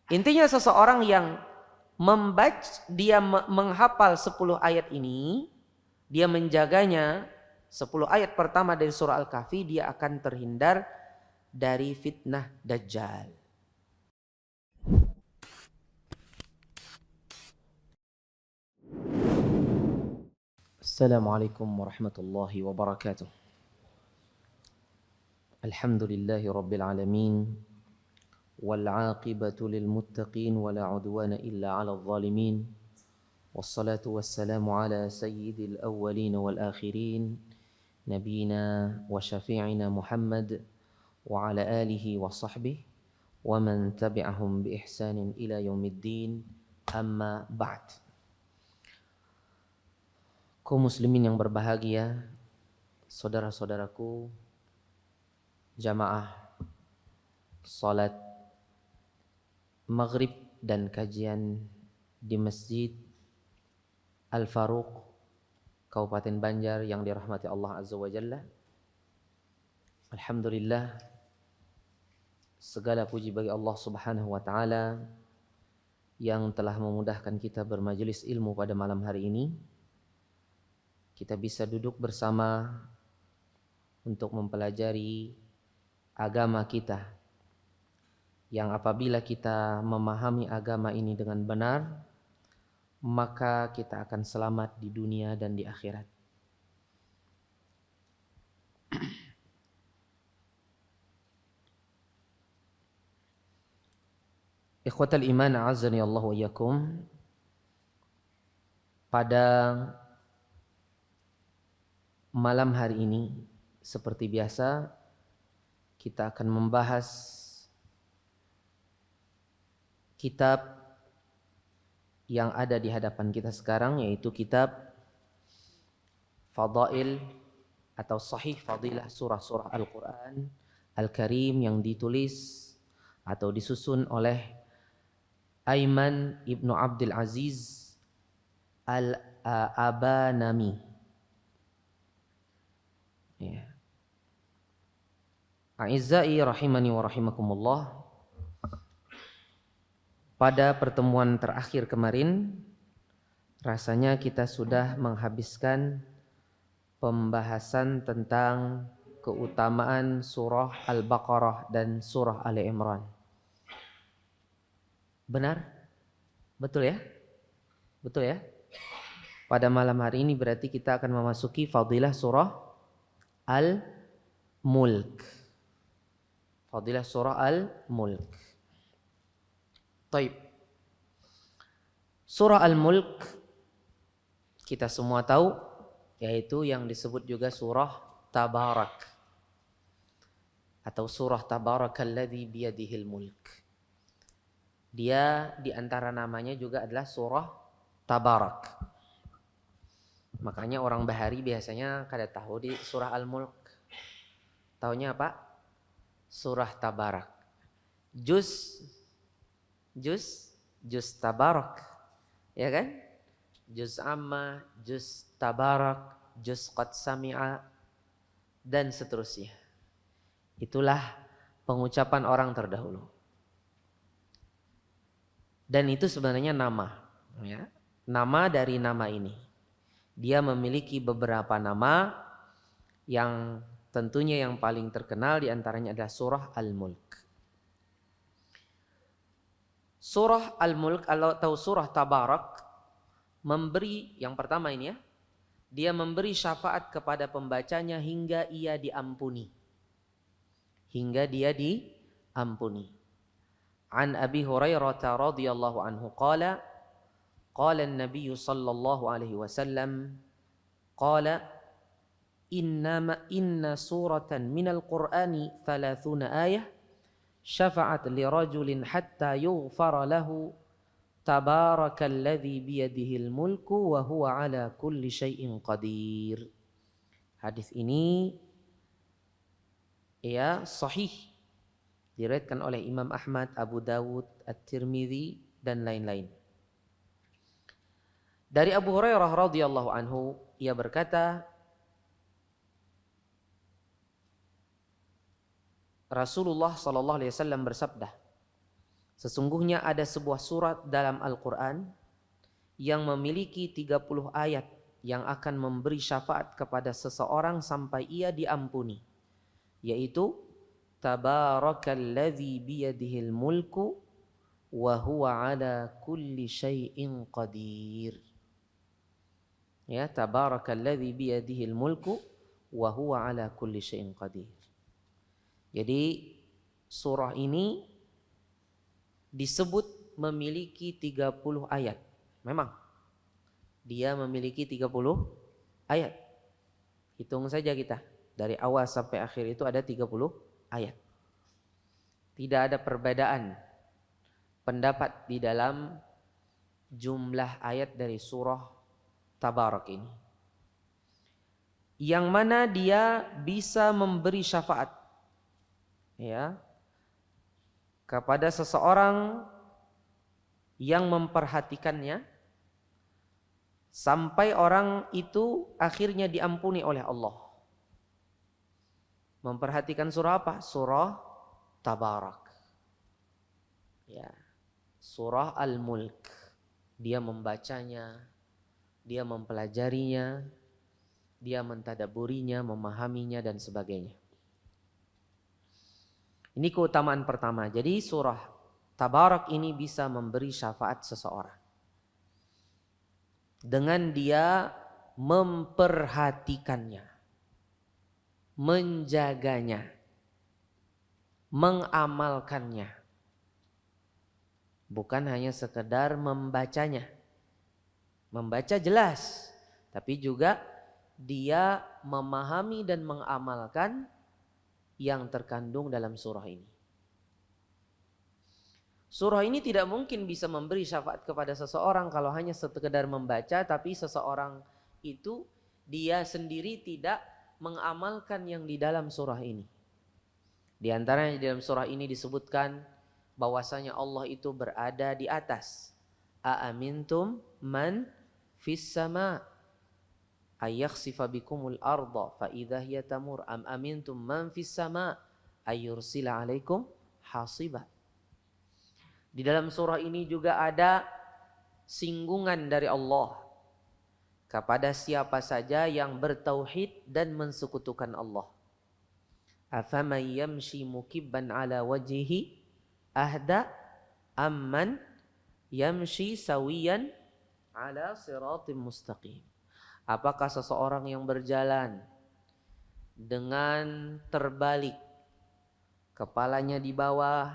Intinya seseorang yang dia menghafal 10 ayat ini, dia menjaganya 10 ayat pertama dari surah Al-Kahfi, dia akan terhindar dari fitnah Dajjal. Assalamualaikum warahmatullahi wabarakatuh. Alhamdulillahi rabbil alamin. والعاقبة للمتقين ولا عدوان إلا على الظالمين والصلاة والسلام على سيد الأولين والآخرين نبينا وشفيعنا محمد وعلى آله وصحبه ومن تبعهم بإحسان إلى يوم الدين أما بعد. Kaum muslimin yang berbahagia, saudara-saudaraku, jamaah salat maghrib dan kajian di Masjid Al-Faruq Kabupaten Banjar yang dirahmati Allah Azza wa Jalla. Alhamdulillah, segala puji bagi Allah Subhanahu wa taala yang telah memudahkan kita bermajelis ilmu pada malam hari ini. Kita bisa duduk bersama untuk mempelajari agama kita, yang apabila kita memahami agama ini dengan benar, maka kita akan selamat di dunia dan di akhirat. Ikhwatal iman, a'azzani Allah wa iyyakum. Pada malam hari ini, seperti biasa, kita akan membahas kitab yang ada di hadapan kita sekarang, yaitu kitab Fadail atau Sahih Fadilah surah-surah Al-Quran Al-Karim yang ditulis atau disusun oleh Aiman Ibnu Abdul Aziz Al-Abanami. Ya. A'izzai rahimani wa rahimakumullah. Pada pertemuan terakhir kemarin, rasanya kita sudah menghabiskan pembahasan tentang keutamaan surah Al-Baqarah dan surah Ali Imran. Benar? Betul ya? Betul ya? Pada malam hari ini berarti kita akan memasuki fadilah surah Al-Mulk. Fadilah surah Al-Mulk. Taib. Surah Al-Mulk kita semua tahu, yaitu yang disebut juga surah Tabarak atau surah Tabarakalladzi biyadihil mulk. Dia di antara namanya juga adalah surah Tabarak. Makanya orang Bahari biasanya kada tahu di surah Al-Mulk. Taunya apa? Surah Tabarak. Juz Tabarak. Ya kan? Juz Amma, Juz Tabarak, Juz Qad Sami'a, dan seterusnya. Itulah pengucapan orang terdahulu. Dan itu sebenarnya nama, ya. Nama dari nama ini. Dia memiliki beberapa nama yang tentunya yang paling terkenal diantaranya adalah surah Al-Mulk. Surah Al-Mulk atau surah Tabarak memberi, yang pertama ini ya, dia memberi syafaat kepada pembacanya hingga ia diampuni. Hingga dia diampuni. An Abi Hurairah radhiyallahu anhu qala an-nabiy sallallahu alaihi wasallam qala inna suratan minal qur'ani 30 ayah syafa'at li rajulin hatta yughfara lahu tabarakalladzi biyadihil mulku wa huwa ala kulli syai'in qadir. Hadis ini ya sahih, diriwayatkan oleh Imam Ahmad, Abu Dawud, At-Tirmidzi dan lain-lain. Dari Abu Hurairah radhiyallahu anhu, ia berkata, Rasulullah sallallahu alaihi wasallam bersabda, Sesungguhnya ada sebuah surat dalam Al-Quran yang memiliki 30 ayat yang akan memberi syafaat kepada seseorang sampai ia diampuni, yaitu Tabarakalladzi biyadihil mulku wa huwa ala kulli syai'in qadir. Ya, Tabarakalladzi biyadihil mulku wa huwa ala kulli syai'in qadir. Jadi surah ini disebut memiliki 30 ayat. Memang dia memiliki 30 ayat. Hitung saja kita. Dari awal sampai akhir itu ada 30 ayat. Tidak ada perbedaan pendapat di dalam jumlah ayat dari surah Tabarak ini. Yang mana dia bisa memberi syafaat, ya, kepada seseorang yang memperhatikannya sampai orang itu akhirnya diampuni oleh Allah. Memperhatikan surah apa? Surah Tabarak. Ya. Surah Al-Mulk. Dia membacanya, dia mempelajarinya, dia mentadaburinya, memahaminya dan sebagainya. Ini keutamaan pertama. Jadi surah Tabarak ini bisa memberi syafaat seseorang dengan dia memperhatikannya, menjaganya, mengamalkannya. Bukan hanya sekedar membacanya. Membaca jelas, tapi juga dia memahami dan mengamalkan yang terkandung dalam surah ini. Surah ini tidak mungkin bisa memberi syafaat kepada seseorang kalau hanya sekedar membaca, tapi seseorang itu dia sendiri tidak mengamalkan yang di dalam surah ini. Di antaranya di dalam surah ini disebutkan bahwasanya Allah itu berada di atas. Aamintum man fis sama ayakhsifa bikumul arda fa idza hiya tamur am amintum man fis sama ayursila alaikum hasiba. Di dalam surah ini juga ada singgungan dari Allah kepada siapa saja yang bertauhid dan mensekutukan Allah. Afaman yamshi mukibban ala wajhihi ahda amman yamshi sawiyan ala siratim mustaqim. Apakah seseorang yang berjalan dengan terbalik, kepalanya di bawah,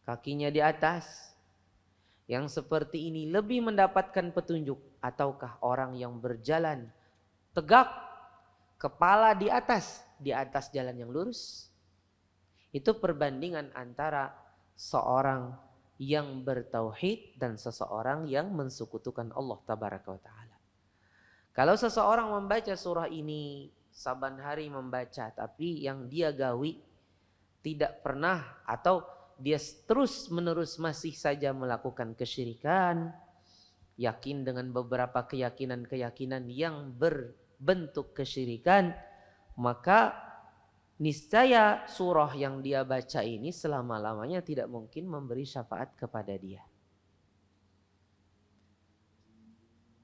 kakinya di atas, yang seperti ini lebih mendapatkan petunjuk, ataukah orang yang berjalan tegak, kepala di atas jalan yang lurus? Itu perbandingan antara seorang yang bertauhid dan seseorang yang mensekutukan Allah Tabaraka wa Ta'ala. Kalau seseorang membaca surah ini, saban hari membaca, tapi yang dia gawi tidak pernah atau dia terus menerus masih saja melakukan kesyirikan, yakin dengan beberapa keyakinan-keyakinan yang berbentuk kesyirikan, maka niscaya surah yang dia baca ini selama-lamanya tidak mungkin memberi syafaat kepada dia.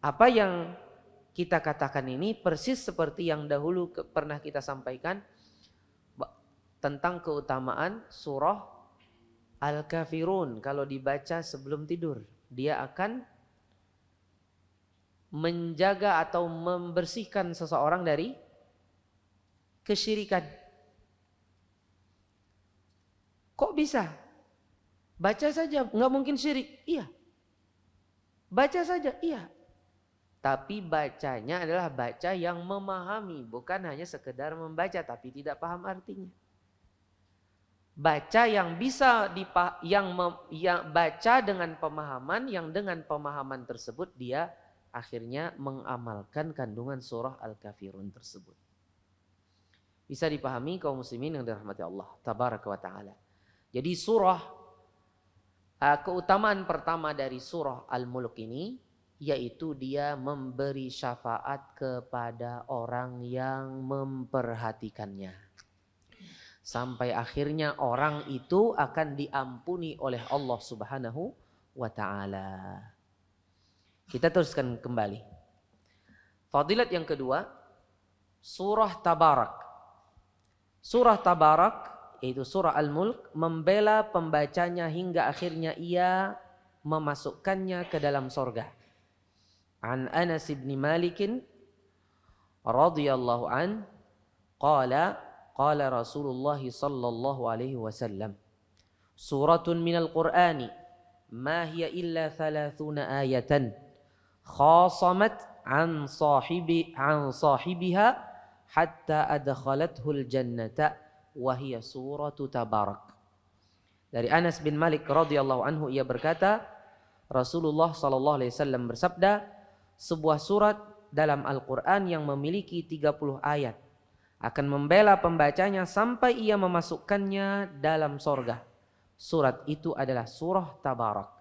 Apa yang kita katakan ini persis seperti yang dahulu pernah kita sampaikan tentang keutamaan surah Al-Kafirun. Kalau dibaca sebelum tidur, dia akan menjaga atau membersihkan seseorang dari kesyirikan. Kok bisa? Baca saja, nggak mungkin syirik. Iya. Baca saja, iya. Tapi bacanya adalah baca yang memahami, bukan hanya sekedar membaca tapi tidak paham artinya. Baca yang bisa baca dengan pemahaman, yang dengan pemahaman tersebut dia akhirnya mengamalkan kandungan surah Al-Kafirun tersebut. Bisa dipahami kaum muslimin yang dirahmati Allah Tabaraka wa Ta'ala. Jadi keutamaan pertama dari surah Al-Mulk ini yaitu dia memberi syafaat kepada orang yang memperhatikannya. sampai akhirnya orang itu akan diampuni oleh Allah Subhanahu wa taala. Kita teruskan kembali. Fadilat yang kedua, surah Tabarak. Surah Tabarak yaitu surah Al-Mulk membela pembacanya hingga akhirnya ia memasukkannya ke dalam sorga. An Anas bin Malik radhiyallahu an qala Rasulullah sallallahu alaihi wasallam suratun minal Qur'ani ma hiya illa 30 ayatan khasamat an sahibiha hatta adkhalathul jannata wa hiya suratu Tabarak. Dari Anas bin Malik radhiyallahu anhu ia berkata, Rasulullah sallallahu alaihi wasallam bersabda, sebuah surat dalam Al-Qur'an yang memiliki 30 ayat akan membela pembacanya sampai ia memasukkannya dalam sorga. Surat itu adalah surah Tabarak.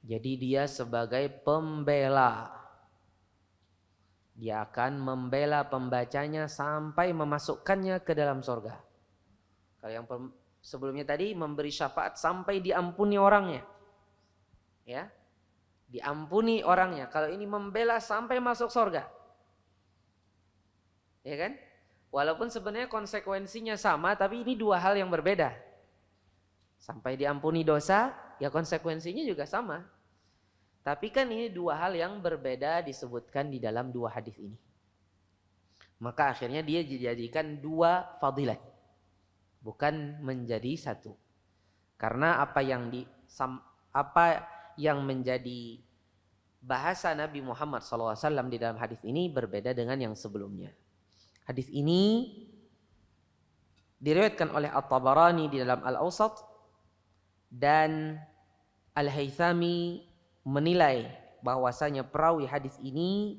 Jadi dia sebagai pembela. Dia akan membela pembacanya sampai memasukkannya ke dalam sorga. Kalau yang sebelumnya tadi memberi syafaat sampai diampuni orangnya. Ya, diampuni orangnya. Kalau ini membela sampai masuk sorga. Ya kan? Walaupun sebenarnya konsekuensinya sama, tapi ini dua hal yang berbeda. Sampai diampuni dosa, ya konsekuensinya juga sama. Tapi kan ini dua hal yang berbeda disebutkan di dalam dua hadis ini. Maka akhirnya dia dijadikan dua fadilat. Bukan menjadi satu. Karena apa yang menjadi bahasa Nabi Muhammad SAW di dalam hadis ini berbeda dengan yang sebelumnya. Hadis ini diriwayatkan oleh At-Tabarani di dalam Al-Awsat dan Al-Haythami menilai bahwasanya perawi hadis ini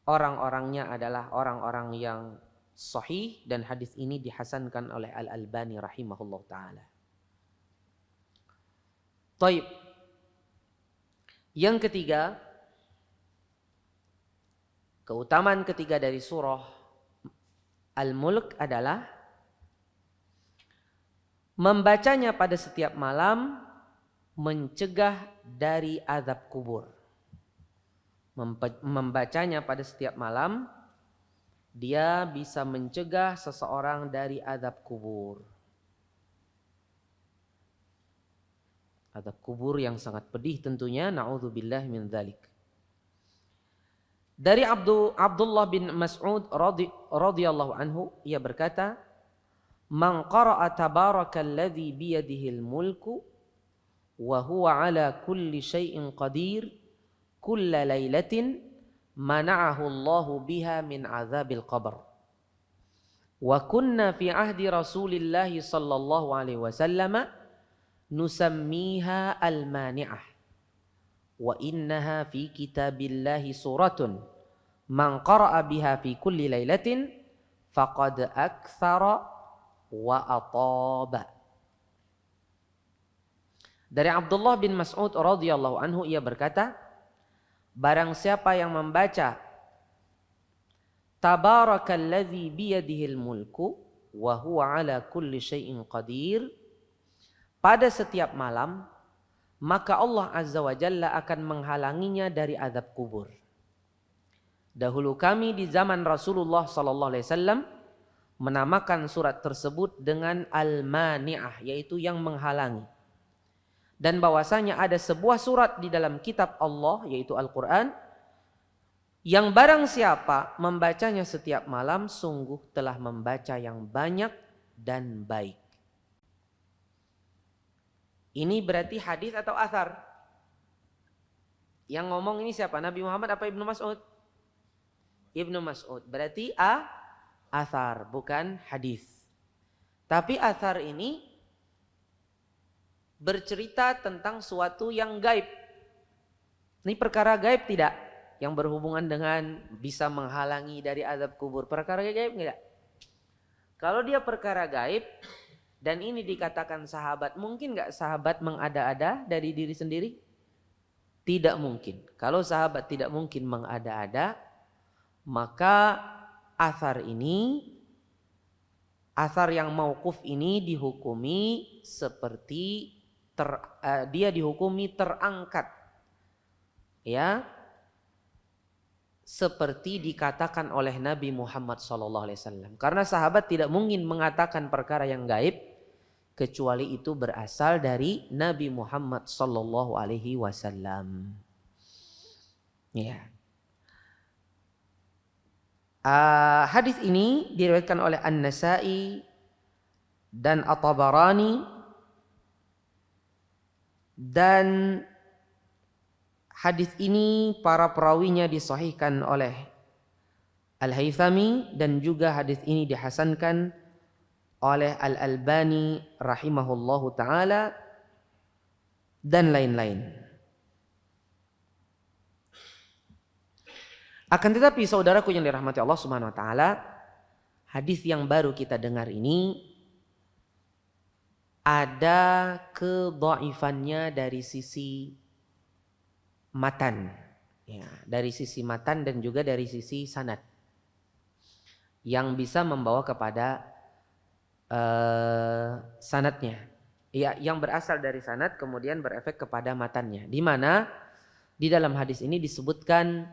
orang-orangnya adalah orang-orang yang sahih dan hadis ini dihasankan oleh Al-Albani rahimahullah taala. Taib. Yang ketiga, keutamaan ketiga dari surah Al-Mulk adalah membacanya pada setiap malam mencegah dari azab kubur. Membacanya pada setiap malam dia bisa mencegah seseorang dari azab kubur. Azab kubur yang sangat pedih tentunya, na'udzubillah min dzalik. Dari Abdullah bin Mas'ud radhiyallahu anhu ia berkata, "Man qara'a tabarakalladzi biyadihil mulku wa huwa ala kulli syai'in qadir kulla lailatin mana'ahu Allahu biha min azabil qabr. Wa kunna fi ahdi Rasulillah sallallahu alaihi wasallam nusammiha al-mani'ah. Wa innaha fi kitabillahi suratun man qara'a biha fi kulli lailatin faqad aktsara wa ataba." Dari Abdullah bin Mas'ud radhiyallahu anhu ia berkata, barang siapa yang membaca Tabarakalladzi biyadihil mulku wa huwa ala kulli syai'in qadir pada setiap malam, maka Allah Azza wa Jalla akan menghalanginya dari azab kubur. Dahulu kami di zaman Rasulullah sallallahu alaihi wasallam menamakan surat tersebut dengan Al-Mani'ah, yaitu yang menghalangi. Dan bahwasanya ada sebuah surat di dalam kitab Allah yaitu Al-Quran yang barang siapa membacanya setiap malam sungguh telah membaca yang banyak dan baik. Ini berarti hadis atau athar? Yang ngomong ini siapa? Nabi Muhammad apa Ibnu Mas'ud? Ibnu Mas'ud. Berarti athar bukan hadis. Tapi athar ini bercerita tentang suatu yang gaib. Ini perkara gaib tidak? Yang berhubungan dengan bisa menghalangi dari azab kubur. Perkara gaib tidak? Kalau dia perkara gaib dan ini dikatakan sahabat, mungkin nggak sahabat mengada-ada dari diri sendiri? Tidak mungkin. Kalau sahabat tidak mungkin mengada-ada, maka athar ini Athar yang mauquf ini dihukumi seperti dia dihukumi terangkat, ya, seperti dikatakan oleh Nabi Muhammad SAW. Karena sahabat tidak mungkin mengatakan perkara yang gaib kecuali itu berasal dari Nabi Muhammad SAW. Ya. Hadis ini diriwayatkan oleh An-Nasa'i dan At-Tabarani, dan hadis ini para perawinya disahihkan oleh Al-Haythami, dan juga hadis ini dihasankan oleh Al-Albani rahimahullahu taala dan lain-lain. Akan tetapi saudaraku yang dirahmati Allah Subhanahu wa taala, hadis yang baru kita dengar ini ada kedhaifannya dari sisi matan. Ya, dari sisi matan dan juga dari sisi sanad. Yang bisa membawa kepada sanadnya. Ya, yang berasal dari sanad kemudian berefek kepada matannya. Di mana di dalam hadis ini disebutkan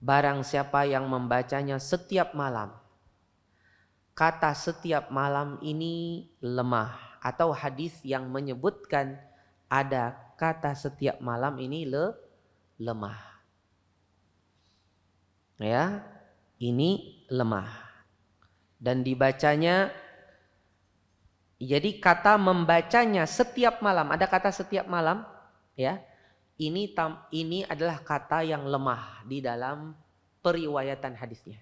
barang siapa yang membacanya setiap malam. Kata setiap malam ini lemah. Atau hadis yang menyebutkan ada kata setiap malam ini lemah. Ya, ini lemah. Dan dibacanya, jadi kata membacanya setiap malam, ada kata setiap malam, ya. Ini adalah kata yang lemah di dalam periwayatan hadisnya.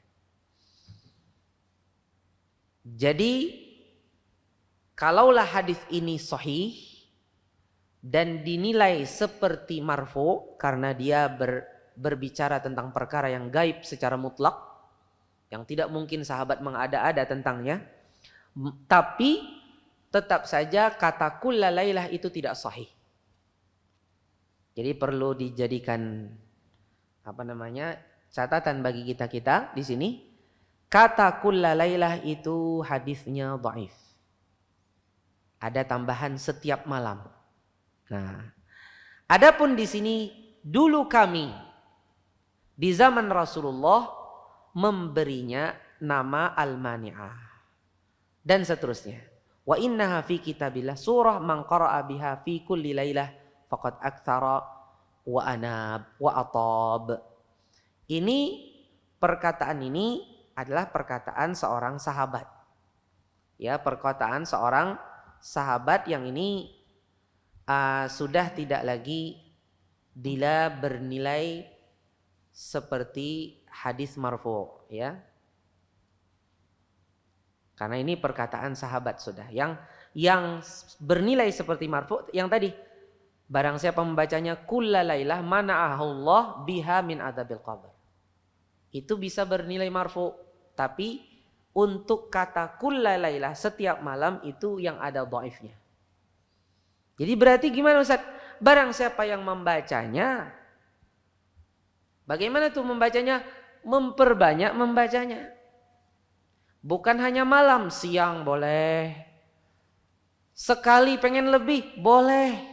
Jadi kalaulah hadis ini sahih dan dinilai seperti marfu karena dia berbicara tentang perkara yang gaib secara mutlak, yang tidak mungkin sahabat mengada-ada tentangnya, tapi tetap saja kata kulla lailah itu tidak sahih. Jadi perlu dijadikan catatan bagi kita di sini. Kata kulla lailah itu hadisnya dhaif. Ada tambahan setiap malam. Nah, adapun di sini dulu kami di zaman Rasulullah memberinya nama Al-Mani'ah dan seterusnya. Wa innaha fi kitabillah surah man qara'a biha fi kulli lailah faqad aktsara wa anab wa atab. Ini perkataan ini adalah perkataan seorang sahabat. Ya, perkataan seorang sahabat yang ini sudah tidak lagi bernilai seperti hadis marfu, ya. Karena ini perkataan sahabat sudah yang bernilai seperti marfu yang tadi. Barang siapa membacanya kulla lailah mana'ahullah biha min adzabil qabr. Itu bisa bernilai marfu, tapi untuk kata kulla lailah setiap malam itu yang ada dhaifnya. Jadi berarti gimana Ustaz? Barang siapa yang membacanya, bagaimana tuh membacanya? Memperbanyak membacanya. Bukan hanya malam, siang boleh. Sekali pengen lebih, boleh.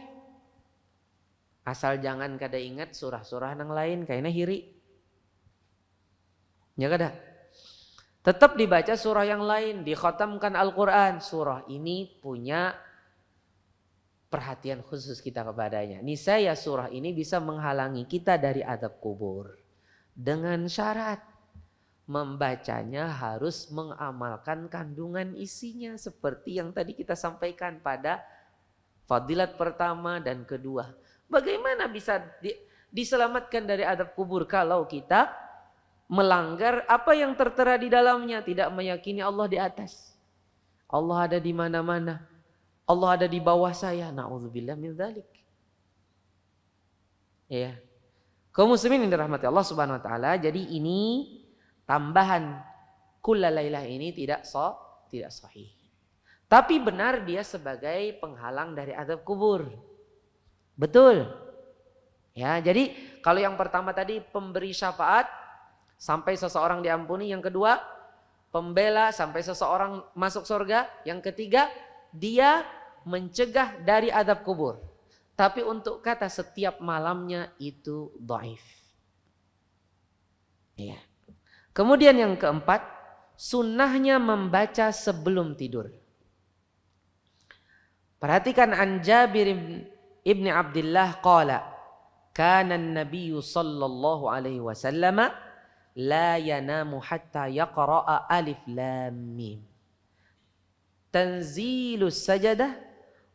Asal jangan kada ingat surah-surah yang lain kayaknya hiri. Ya kada? Tetap dibaca surah yang lain, dikhatamkan Al-Quran. Surah ini punya perhatian khusus kita kepadanya. Niscaya surah ini bisa menghalangi kita dari azab kubur. Dengan syarat membacanya harus mengamalkan kandungan isinya. Seperti yang tadi kita sampaikan pada fadilat pertama dan kedua. Bagaimana bisa diselamatkan dari azab kubur kalau kita melanggar apa yang tertera di dalamnya, tidak meyakini Allah di atas. Allah ada di mana-mana. Allah ada di bawah saya. Na'udzubillah min dzalik. Ya. Kaum muslimin yang dirahmati Allah Subhanahu wa taala, jadi ini tambahan kulla lailah ini tidak sahih. Tapi benar dia sebagai penghalang dari azab kubur. Betul. Ya, jadi kalau yang pertama tadi pemberi syafaat sampai seseorang diampuni, yang kedua pembela sampai seseorang masuk surga. Yang ketiga, dia mencegah dari azab kubur. Tapi untuk kata setiap malamnya itu dhaif. Ya. Kemudian yang keempat, sunnahnya membaca sebelum tidur. Perhatikan an Jabir ibn Abdullah qala kana an-nabiy sallallahu alaihi wasallam la yanamu hatta yaqra'a alif lam mim tanzilus sajadah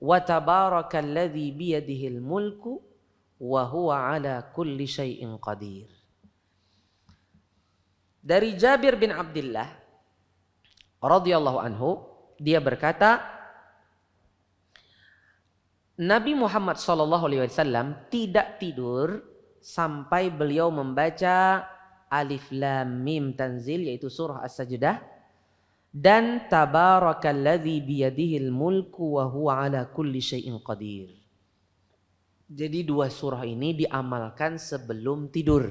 wa tabarakalladzi biyadihil mulku wa huwa ala kulli syai'in qadir. Dari Jabir bin Abdullah radhiyallahu anhu, dia berkata, Nabi Muhammad SAW tidak tidur sampai beliau membaca Alif Lam Mim Tanzil, yaitu surah As-Sajdah, dan Tabarakalladzi biyadihil mulku wa huwa ala kulli syai'in qadir. Jadi dua surah ini diamalkan sebelum tidur.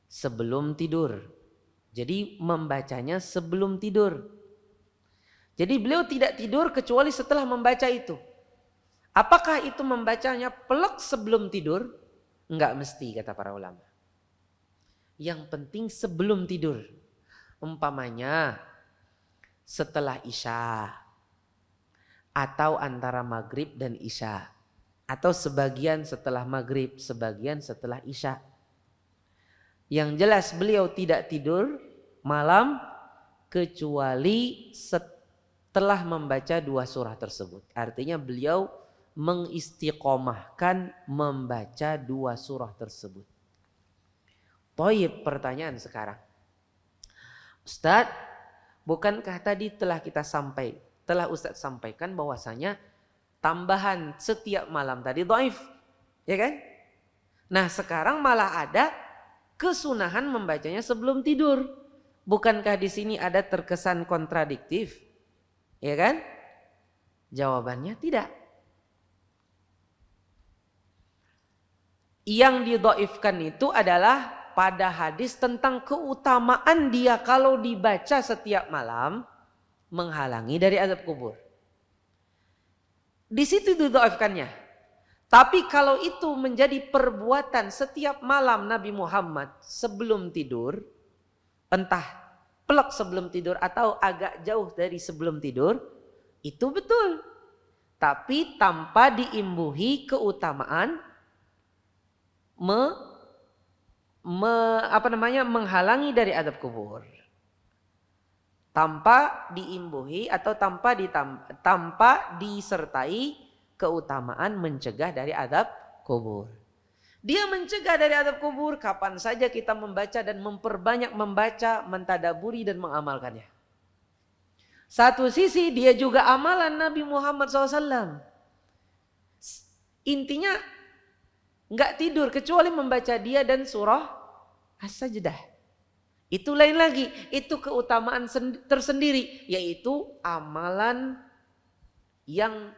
Sebelum tidur. Jadi membacanya sebelum tidur. Jadi beliau tidak tidur kecuali setelah membaca itu. Apakah itu membacanya plek sebelum tidur? Enggak mesti, kata para ulama. Yang penting sebelum tidur. Umpamanya setelah Isya, atau antara maghrib dan Isya, atau sebagian setelah maghrib, sebagian setelah Isya. Yang jelas beliau tidak tidur malam kecuali setelah membaca dua surah tersebut. Artinya beliau mengistiqomahkan membaca dua surah tersebut. Thayyib, pertanyaan sekarang. Ustadz, bukankah tadi telah Ustadz sampaikan bahwasanya tambahan setiap malam tadi dhaif, ya kan? Nah, sekarang malah ada kesunahan membacanya sebelum tidur. Bukankah di sini ada terkesan kontradiktif? Ya kan? Jawabannya tidak. Yang didhaifkan itu adalah pada hadis tentang keutamaan dia kalau dibaca setiap malam menghalangi dari azab kubur. Di situ didhaifkannya. Tapi kalau itu menjadi perbuatan setiap malam Nabi Muhammad sebelum tidur, entah plek sebelum tidur atau agak jauh dari sebelum tidur, itu betul. Tapi tanpa diimbuhi keutamaan menghalangi dari azab kubur. Tanpa diimbuhi atau tanpa disertai keutamaan mencegah dari azab kubur. Dia mencegah dari azab kubur kapan saja kita membaca dan memperbanyak membaca, mentadaburi dan mengamalkannya. Satu sisi dia juga amalan Nabi Muhammad SAW. Intinya enggak tidur kecuali membaca dia dan surah As-Sajdah. Itu lain lagi, itu keutamaan tersendiri, yaitu amalan yang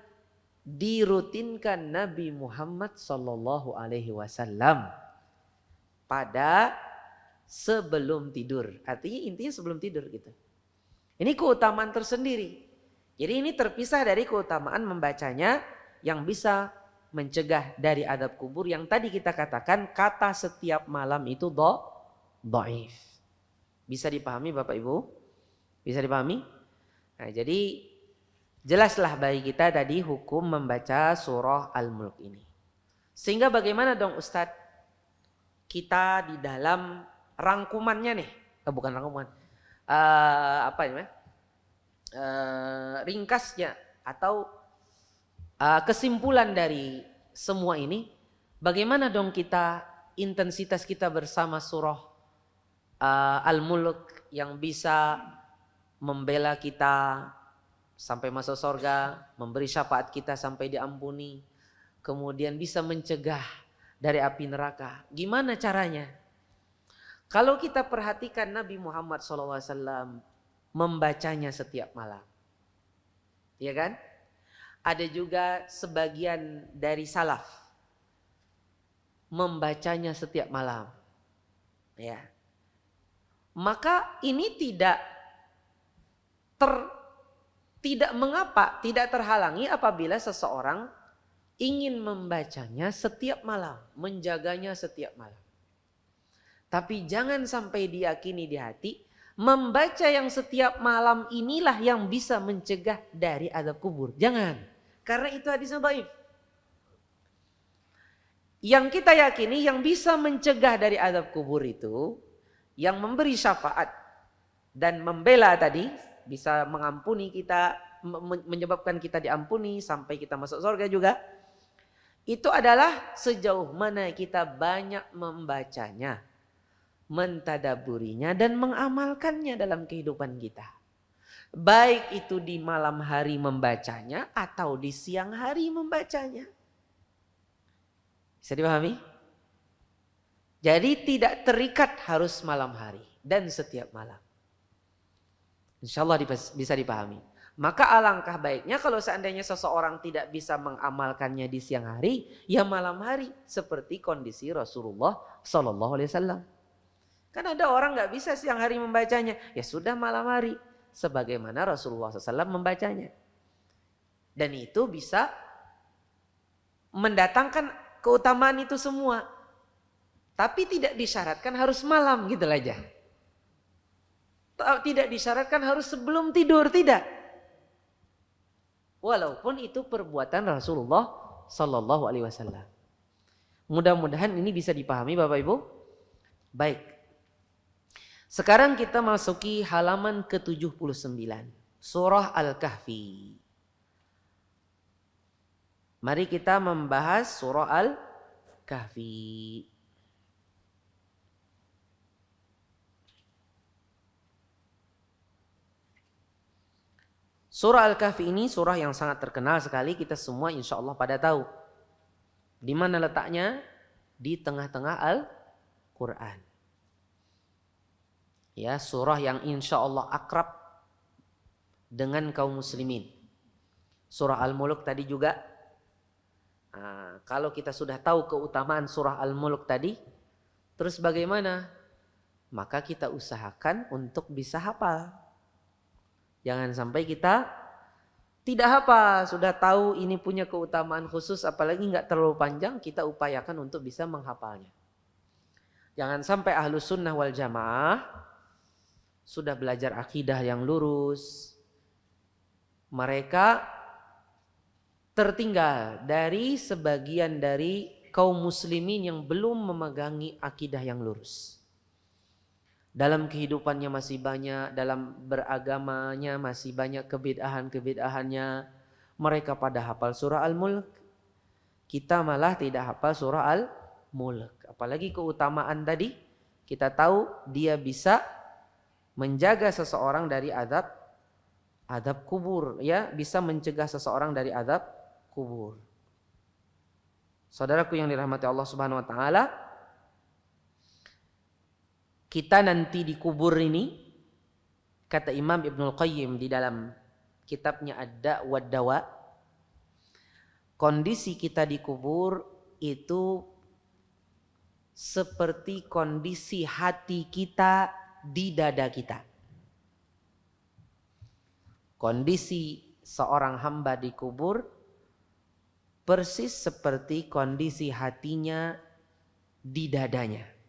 dirutinkan Nabi Muhammad sallallahu alaihi wasallam pada sebelum tidur. Artinya intinya sebelum tidur gitu. Ini keutamaan tersendiri. Jadi ini terpisah dari keutamaan membacanya yang bisa mencegah dari azab kubur yang tadi kita katakan kata setiap malam itu dhaif. Bisa dipahami Bapak Ibu? Bisa dipahami? Nah, jadi jelaslah bagi kita tadi hukum membaca surah Al-Mulk ini. Sehingga bagaimana dong Ustadz kita di dalam rangkumannya nih? Bukan rangkuman. Ringkasnya atau kesimpulan dari semua ini, bagaimana dong kita intensitas kita bersama surah Al-Mulk yang bisa membela kita sampai masuk surga, memberi syafaat kita sampai diampuni, kemudian bisa mencegah dari api neraka. Gimana caranya? Kalau kita perhatikan Nabi Muhammad SAW membacanya setiap malam, ya kan? Ada juga sebagian dari salaf membacanya setiap malam. Ya. Maka ini tidak terhalangi apabila seseorang ingin membacanya setiap malam, menjaganya setiap malam. Tapi jangan sampai diyakini di hati, membaca yang setiap malam inilah yang bisa mencegah dari azab kubur. Jangan, karena itu hadisnya dhaif. Yang kita yakini yang bisa mencegah dari azab kubur itu, yang memberi syafaat dan membela tadi, bisa mengampuni kita, menyebabkan kita diampuni sampai kita masuk surga juga. Itu adalah sejauh mana kita banyak membacanya, mentadaburinya dan mengamalkannya dalam kehidupan kita. Baik itu di malam hari membacanya atau di siang hari membacanya. Bisa dipahami? Jadi tidak terikat harus malam hari dan setiap malam. Insya Allah bisa dipahami. Maka alangkah baiknya kalau seandainya seseorang tidak bisa mengamalkannya di siang hari, ya malam hari, seperti kondisi Rasulullah Sallallahu Alaihi Wasallam. Kan ada orang nggak bisa siang hari membacanya, ya sudah malam hari, sebagaimana Rasulullah SAW membacanya. Dan itu bisa mendatangkan keutamaan itu semua. Tapi tidak disyaratkan harus malam gitu aja. Tidak disyaratkan harus sebelum tidur, tidak. Walaupun itu perbuatan Rasulullah Sallallahu Alaihi Wasallam. Mudah-mudahan ini bisa dipahami Bapak Ibu. Baik. Sekarang kita masuki halaman ke-79. Surah Al-Kahfi. Mari kita membahas surah Al-Kahfi. Surah Al-Kahfi ini surah yang sangat terkenal sekali, kita semua insya Allah pada tahu. Di mana letaknya? Di tengah-tengah Al-Quran. Ya, surah yang insya Allah akrab dengan kaum muslimin. Surah Al-Mulk tadi juga. Nah, kalau kita sudah tahu keutamaan surah Al-Mulk tadi, terus bagaimana? Maka kita usahakan untuk bisa hafal. Jangan sampai kita tidak hafal, sudah tahu ini punya keutamaan khusus, apalagi nggak terlalu panjang, kita upayakan untuk bisa menghafalnya. Jangan sampai ahlus sunnah wal jamaah sudah belajar akidah yang lurus, mereka tertinggal dari sebagian dari kaum muslimin yang belum memegangi akidah yang lurus. Dalam kehidupannya masih banyak, dalam beragamanya masih banyak kebid'ahan-kebid'ahannya. Mereka pada hafal surah Al-Mulk. Kita malah tidak hafal surah Al-Mulk. Apalagi keutamaan tadi, kita tahu dia bisa menjaga seseorang dari azab kubur, ya, bisa mencegah seseorang dari azab kubur. Saudaraku yang dirahmati Allah Subhanahu wa taala, kita nanti dikubur ini, kata Imam Ibnul Qayyim di dalam kitabnya Ad-Da' wad Dawa, kondisi kita dikubur itu seperti kondisi hati kita di dada kita. Kondisi seorang hamba dikubur persis seperti kondisi hatinya di dadanya.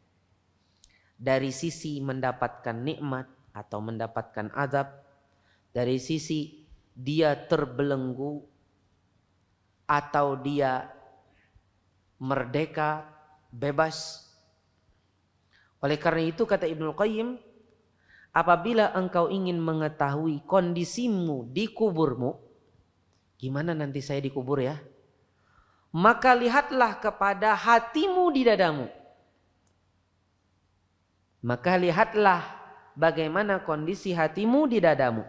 Dari sisi mendapatkan nikmat atau mendapatkan azab, dari sisi dia terbelenggu atau dia merdeka, bebas. Oleh karena itu kata Ibnul Qayyim, apabila engkau ingin mengetahui kondisimu di kuburmu, gimana nanti saya dikubur ya? Maka lihatlah kepada hatimu di dadamu. Maka lihatlah bagaimana kondisi hatimu di dadamu.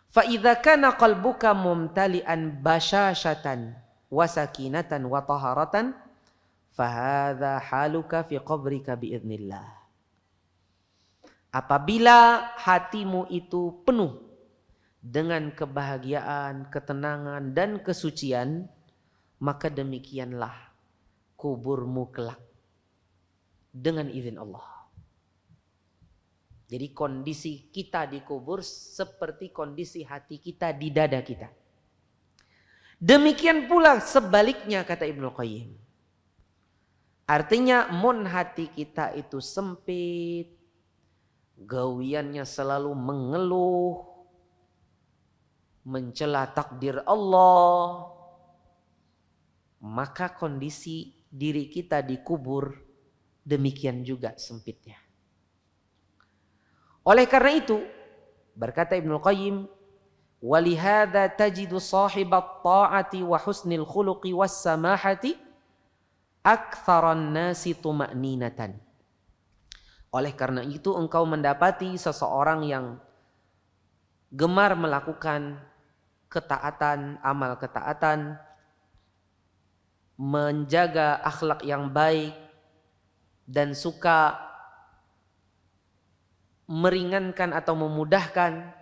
Fa idza kana qalbuka mumtali'an bashashatan wa sakinatan wa taharatan fa hadza haluka fi qabrika biidznillah. Apabila hatimu itu penuh dengan kebahagiaan, ketenangan dan kesucian, maka demikianlah kuburmu kelak dengan izin Allah. Jadi kondisi kita dikubur seperti kondisi hati kita di dada kita. Demikian pula sebaliknya kata Ibnu Qayyim. Artinya hati kita itu sempit, gawiannya selalu mengeluh, mencela takdir Allah, maka kondisi diri kita dikubur demikian juga sempitnya. Oleh karena itu, berkata Ibnu Qayyim, walihada tajidu sahibat ta'ati wa husnil khuluqi was samahati aktsaran nasi tuma'ninatan. Oleh karena itu engkau mendapati seseorang yang gemar melakukan ketaatan, amal ketaatan, menjaga akhlak yang baik dan suka meringankan atau memudahkan,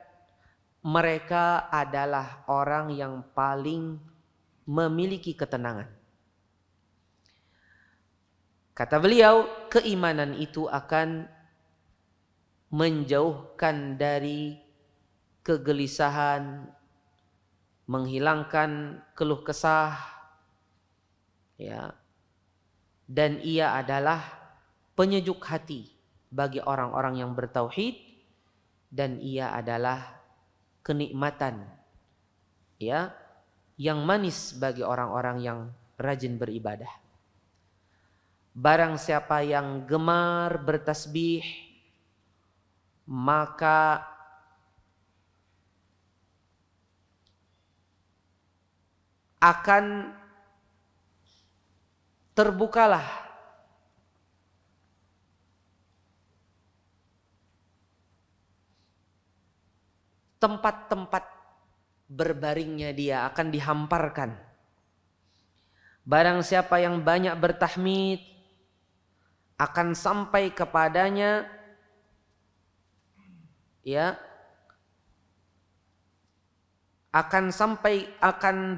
mereka adalah orang yang paling memiliki ketenangan. Kata beliau, keimanan itu akan menjauhkan dari kegelisahan, menghilangkan keluh kesah, ya. Dan ia adalah penyejuk hati bagi orang-orang yang bertauhid, dan ia adalah kenikmatan, ya, yang manis bagi orang-orang yang rajin beribadah. Barang siapa yang gemar bertasbih, maka akan terbukalah tempat-tempat berbaringnya dia, akan dihamparkan. Barang siapa yang banyak bertahmid, akan sampai kepadanya, ya, akan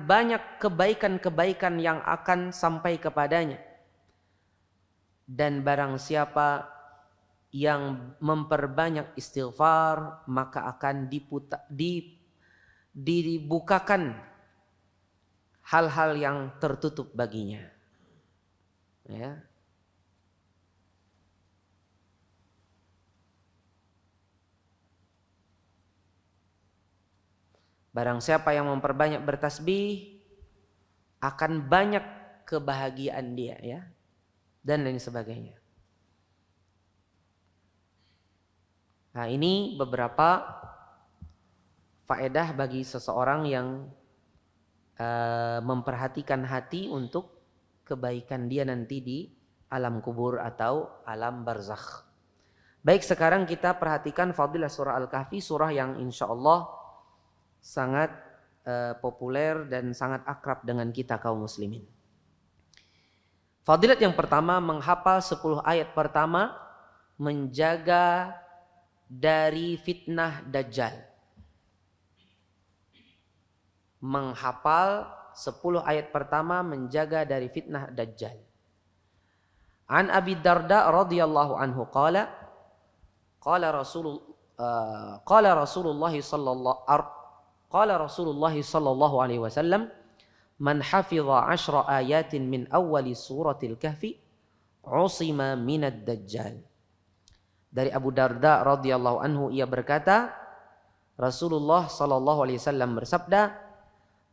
banyak kebaikan-kebaikan yang akan sampai kepadanya. Dan barang siapa yang memperbanyak istighfar, maka akan dibukakan hal-hal yang tertutup baginya, ya. Barang siapa yang memperbanyak bertasbih, akan banyak kebahagiaan dia, ya, dan lain sebagainya. Nah, ini beberapa faedah bagi seseorang yang memperhatikan hati untuk kebaikan dia nanti di alam kubur atau alam barzakh. Baik, sekarang kita perhatikan fadilah surah Al-Kahfi, surah yang insya Allah sangat populer dan sangat akrab dengan kita kaum muslimin. Fadilat yang pertama, menghafal 10 ayat pertama menjaga dari fitnah Dajjal. Menghafal 10 ayat pertama menjaga dari fitnah Dajjal. An Abi Darda radhiyallahu anhu qala Rasulullah sallallahu alaihi wasallam, man hafidha 10 ayatin min awwali suratil kahfi usima minad dajjal. Dari Abu Darda radhiyallahu anhu, ia berkata, Rasulullah sallallahu alaihi wasallam bersabda,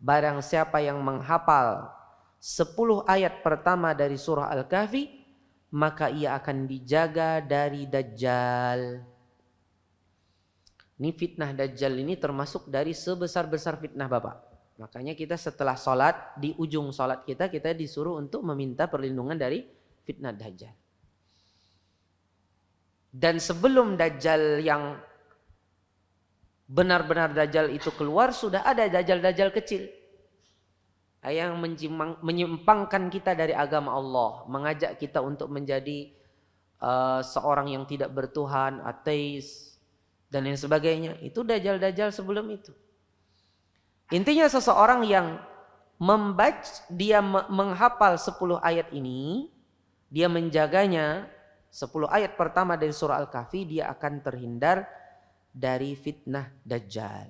barang siapa yang menghafal 10 ayat pertama dari surah Al-Kahfi, maka ia akan dijaga dari Dajjal. Ini fitnah Dajjal ini termasuk dari sebesar-besar fitnah Bapak. Makanya kita setelah sholat, di ujung sholat kita disuruh untuk meminta perlindungan dari fitnah Dajjal. Dan sebelum Dajjal yang benar-benar Dajjal itu keluar, sudah ada Dajjal-Dajjal kecil yang menyimpangkan kita dari agama Allah, mengajak kita untuk menjadi seorang yang tidak bertuhan, ateis, dan lain sebagainya. Itu Dajjal-Dajjal sebelum itu. Intinya seseorang yang menghafal 10 ayat ini, dia menjaganya 10 ayat pertama dari surah Al-Kahfi dia akan terhindar dari fitnah Dajjal.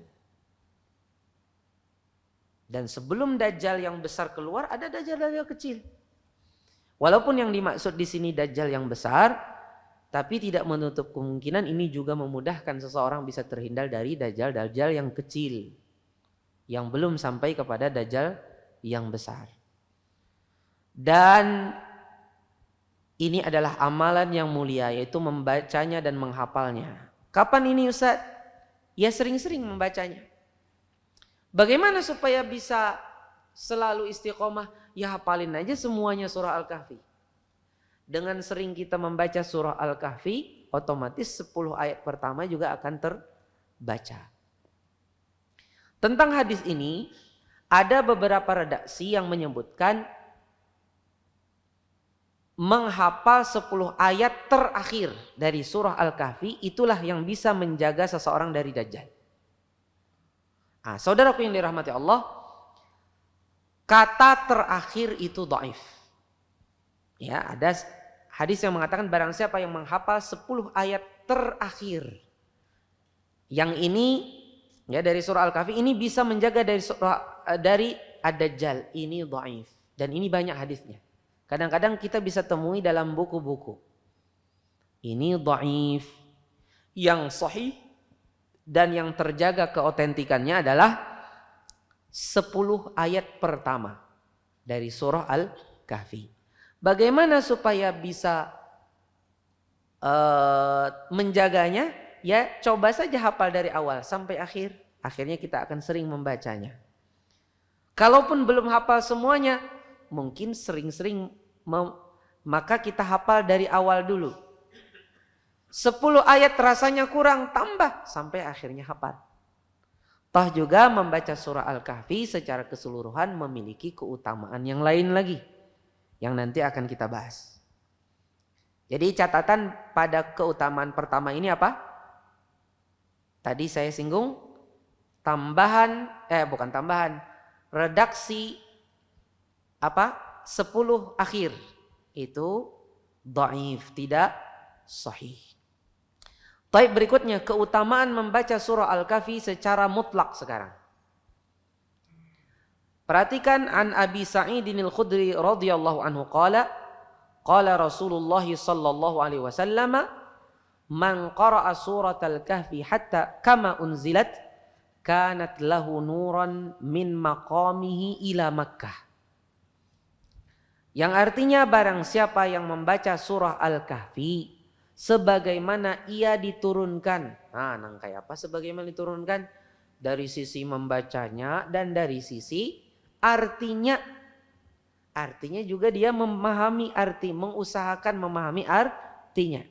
Dan sebelum Dajjal yang besar keluar ada Dajjal yang kecil. Walaupun yang dimaksud di sini Dajjal yang besar, tapi tidak menutup kemungkinan ini juga memudahkan seseorang bisa terhindar dari Dajjal yang kecil. Yang belum sampai kepada Dajjal yang besar. Dan ini adalah amalan yang mulia, yaitu membacanya dan menghafalnya. Kapan ini Ustaz? Ya sering-sering membacanya. Bagaimana supaya bisa selalu istiqomah? Ya hafalin aja semuanya surah Al-Kahfi. Dengan sering kita membaca surah Al-Kahfi, otomatis 10 ayat pertama juga akan terbaca. Tentang hadis ini, ada beberapa redaksi yang menyebutkan menghafal 10 ayat terakhir dari surah Al-Kahfi itulah yang bisa menjaga seseorang dari Dajjal. Nah, saudaraku yang dirahmati Allah, kata terakhir itu dhaif. Ya, ada hadis yang mengatakan barang siapa yang menghafal 10 ayat terakhir. Yang ini ya dari surah Al-Kahfi ini bisa menjaga dari Ad-Dajjal. Ini dhaif dan ini banyak hadisnya. Kadang-kadang kita bisa temui dalam buku-buku. Ini dhaif. Yang sahih dan yang terjaga keotentikannya adalah 10 ayat pertama dari surah Al-Kahfi. Bagaimana supaya bisa menjaganya? Ya coba saja hafal dari awal sampai akhir. Akhirnya kita akan sering membacanya. Kalaupun belum hafal semuanya, mungkin sering-sering maka kita hafal dari awal dulu. 10 ayat rasanya kurang, tambah sampai akhirnya hafal. Toh juga membaca surah Al-Kahfi secara keseluruhan memiliki keutamaan yang lain lagi. Yang nanti akan kita bahas. Jadi catatan pada keutamaan pertama ini apa? Tadi saya singgung redaksi 10 akhir itu dhaif, tidak sahih. Baik, berikutnya keutamaan membaca surah Al-Kahfi secara mutlak sekarang. Perhatikan an Abi Sa'idin Al-Khudri radhiyallahu anhu qala Rasulullah sallallahu alaihi wasallam man qara'a surat Al-Kahfi hatta kama unzilat kanat lahu nuran min maqamihi ila Makkah. Yang artinya barang siapa yang membaca surah Al-Kahfi sebagaimana ia diturunkan. Nah, kayak apa sebagaimana diturunkan? Dari sisi membacanya dan dari sisi artinya. Artinya juga dia memahami arti, mengusahakan memahami artinya.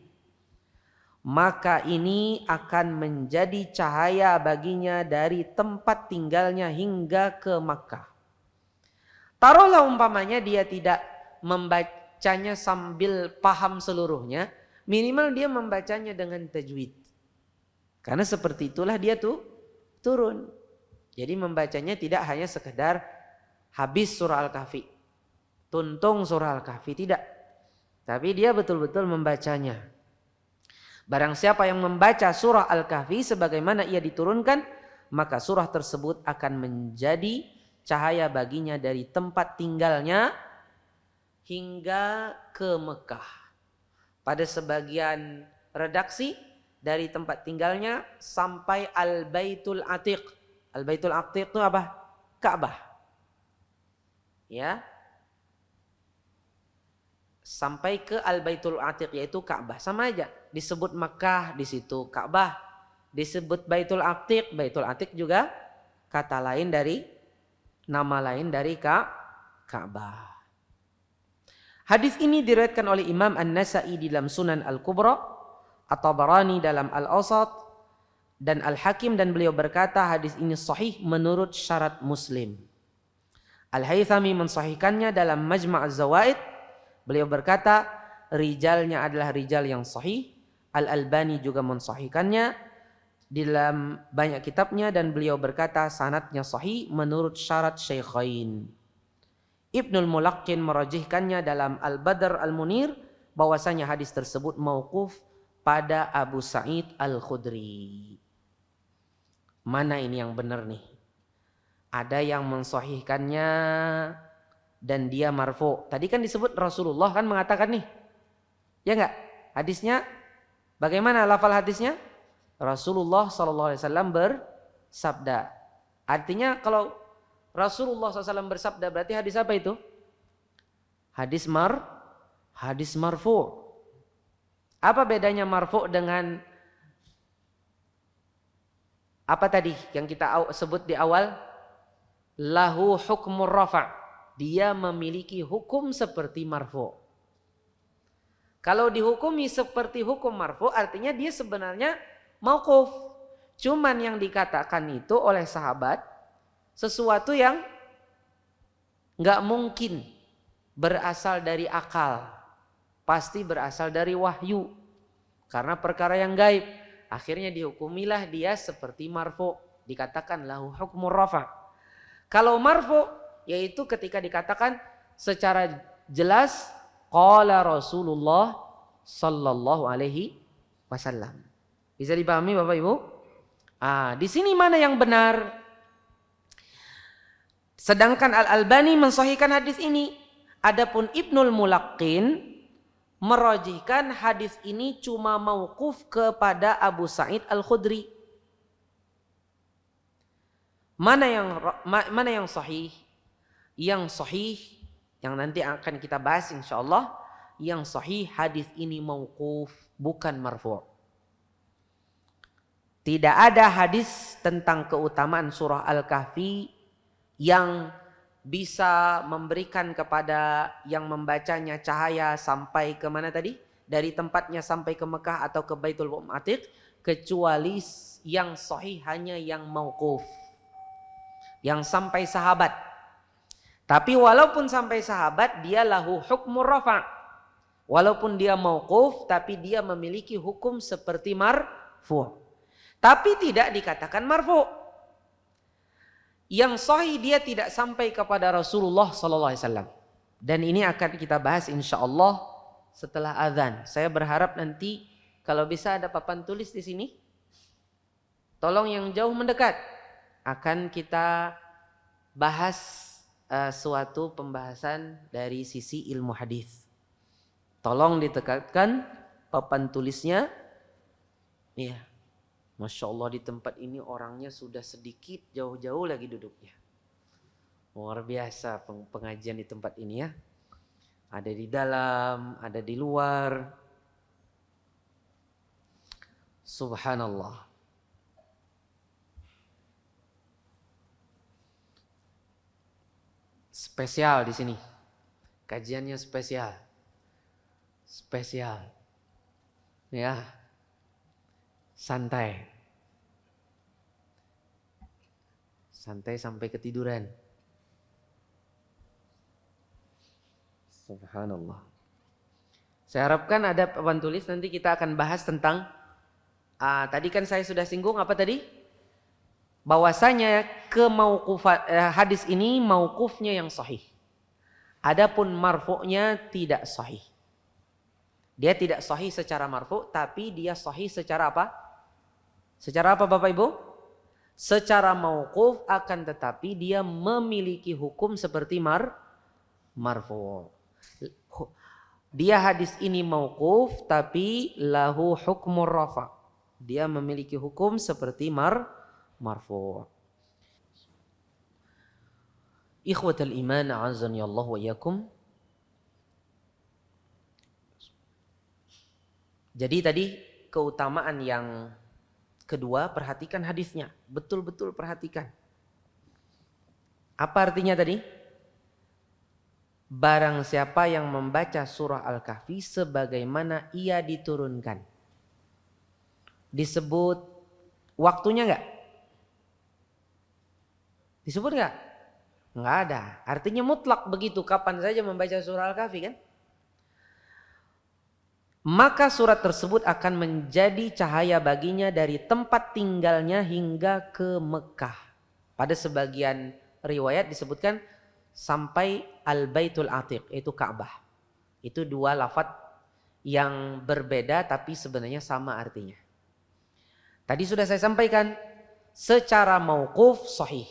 Maka ini akan menjadi cahaya baginya dari tempat tinggalnya hingga ke Makkah. Taruhlah umpamanya dia tidak membacanya sambil paham seluruhnya. Minimal dia membacanya dengan tajwid. Karena seperti itulah dia turun. Jadi membacanya tidak hanya sekedar habis surah Al-Kahfi. Tuntung surah Al-Kahfi, tidak. Tapi dia betul-betul membacanya. Barang siapa yang membaca surah Al-Kahfi sebagaimana ia diturunkan, maka surah tersebut akan menjadi cahaya baginya dari tempat tinggalnya hingga ke Mekah. Pada sebagian redaksi dari tempat tinggalnya sampai Al-Baitul Atiq. Al-Baitul Atiq itu apa? Ka'bah. Ya. Sampai ke Al-Baitul Atiq yaitu Ka'bah. Sama aja. Disebut Mekah di situ Ka'bah. Disebut Baitul Atiq. Baitul Atiq juga kata lain dari nama lain dari Ka'bah. Hadis ini diriwayatkan oleh Imam An-Nasa'i di dalam Sunan Al-Kubra, At-Tabarani dalam Al-Awsat, dan Al-Hakim, dan beliau berkata hadis ini sahih menurut syarat Muslim. Al-Haythami mensahihkannya dalam Majma' Az-Zawaid. Beliau berkata rijalnya adalah rijal yang sahih. Al-Albani juga mensahihkannya di dalam banyak kitabnya, dan beliau berkata sanadnya sahih menurut syarat Syaikhain. Ibnul Mulaqqin merajihkannya dalam Al-Badr Al-Munir bahwasanya hadis tersebut mauquf pada Abu Sa'id Al-Khudri. Mana ini yang benar nih? Ada yang mensahihkannya dan dia marfu. Tadi kan disebut Rasulullah kan mengatakan nih. Ya enggak? Hadisnya bagaimana lafal hadisnya? Rasulullah SAW bersabda. Artinya kalau Rasulullah SAW bersabda berarti hadis apa itu? Hadis marfu. Apa bedanya marfu dengan apa tadi yang kita sebut di awal? Lahu hukmur rafa'. Dia memiliki hukum seperti marfu. Kalau dihukumi seperti hukum marfu artinya dia sebenarnya mauquf. Cuman yang dikatakan itu oleh sahabat sesuatu yang enggak mungkin berasal dari akal. Pasti berasal dari wahyu. Karena perkara yang gaib. Akhirnya dihukumilah dia seperti marfu. Dikatakan lahu hukmur rafa'. Kalau marfu yaitu ketika dikatakan secara jelas qala Rasulullah sallallahu alaihi wasallam. Bisa dipahami Bapak Ibu? Di sini mana yang benar? Sedangkan Al-Albani mensahihkan hadis ini. Adapun Ibnul Mulaqqin merajihkan hadis ini cuma mauquf kepada Abu Sa'id Al-Khudri. Mana yang sahih? Yang sahih yang nanti akan kita bahas insyaallah, yang sahih hadis ini mauquf bukan marfu'. Tidak ada hadis tentang keutamaan surah Al-Kahfi yang bisa memberikan kepada yang membacanya cahaya sampai ke mana tadi? Dari tempatnya sampai ke Mekah atau ke Baitul Atiq, kecuali yang sahih hanya yang mauquf. Yang sampai sahabat. Tapi walaupun sampai sahabat dia lahu hukmur rafa'. Walaupun dia mauquf tapi dia memiliki hukum seperti marfu'. Tapi tidak dikatakan marfu'. Yang sahih dia tidak sampai kepada Rasulullah SAW. Dan ini akan kita bahas insyaallah setelah azan. Saya berharap nanti kalau bisa ada papan tulis di sini. Tolong yang jauh mendekat. Akan kita bahas suatu pembahasan dari sisi ilmu hadis. Tolong ditekatkan papan tulisnya. Iya. Masya Allah di tempat ini orangnya sudah sedikit, jauh-jauh lagi duduknya. Luar biasa pengajian di tempat ini ya. Ada di dalam, ada di luar. Subhanallah. Spesial di sini. Kajiannya spesial. Spesial. Ya. Santai. Santai sampai ketiduran. Subhanallah. Saya harapkan ada papan tulis nanti kita akan bahas tentang tadi kan saya sudah singgung apa tadi? Bahwasanya hadis ini mauqufnya yang sahih. Adapun marfu'nya tidak sahih. Dia tidak sahih secara marfu' tapi dia sahih secara apa? Secara apa Bapak Ibu? Secara mauquf akan tetapi dia memiliki hukum seperti marfu'. Dia hadis ini mauquf tapi lahu hukmur rafa'. Dia memiliki hukum seperti marfu'. Ikhwatal iman a'azzani Allah wa iyyakum. Jadi tadi keutamaan yang kedua, perhatikan hadisnya. Betul-betul perhatikan. Apa artinya tadi? Barang siapa yang membaca surah Al-Kahfi sebagaimana ia diturunkan. Disebut waktunya enggak? Disebut enggak? Enggak ada. Artinya mutlak begitu. Kapan saja membaca surah Al-Kahfi kan? Maka surat tersebut akan menjadi cahaya baginya dari tempat tinggalnya hingga ke Mekah. Pada sebagian riwayat disebutkan sampai Al-Baitul Atiq, itu Ka'bah. Itu dua lafaz yang berbeda tapi sebenarnya sama artinya. Tadi sudah saya sampaikan, secara mauquf sahih.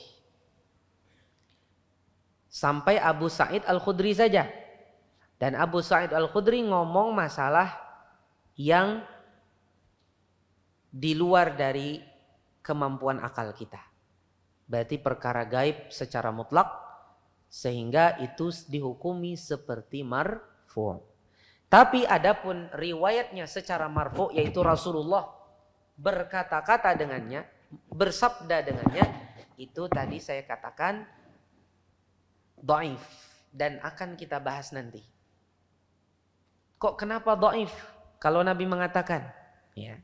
Sampai Abu Sa'id Al-Khudri saja. Dan Abu Sa'id Al-Khudri ngomong masalah yang di luar dari kemampuan akal kita. Berarti perkara gaib secara mutlak, sehingga itu dihukumi seperti marfu'. Tapi adapun riwayatnya secara marfu', yaitu Rasulullah berkata-kata dengannya, bersabda dengannya, itu tadi saya katakan dhaif dan akan kita bahas nanti. Kok kenapa dhaif kalau Nabi mengatakan? Ya.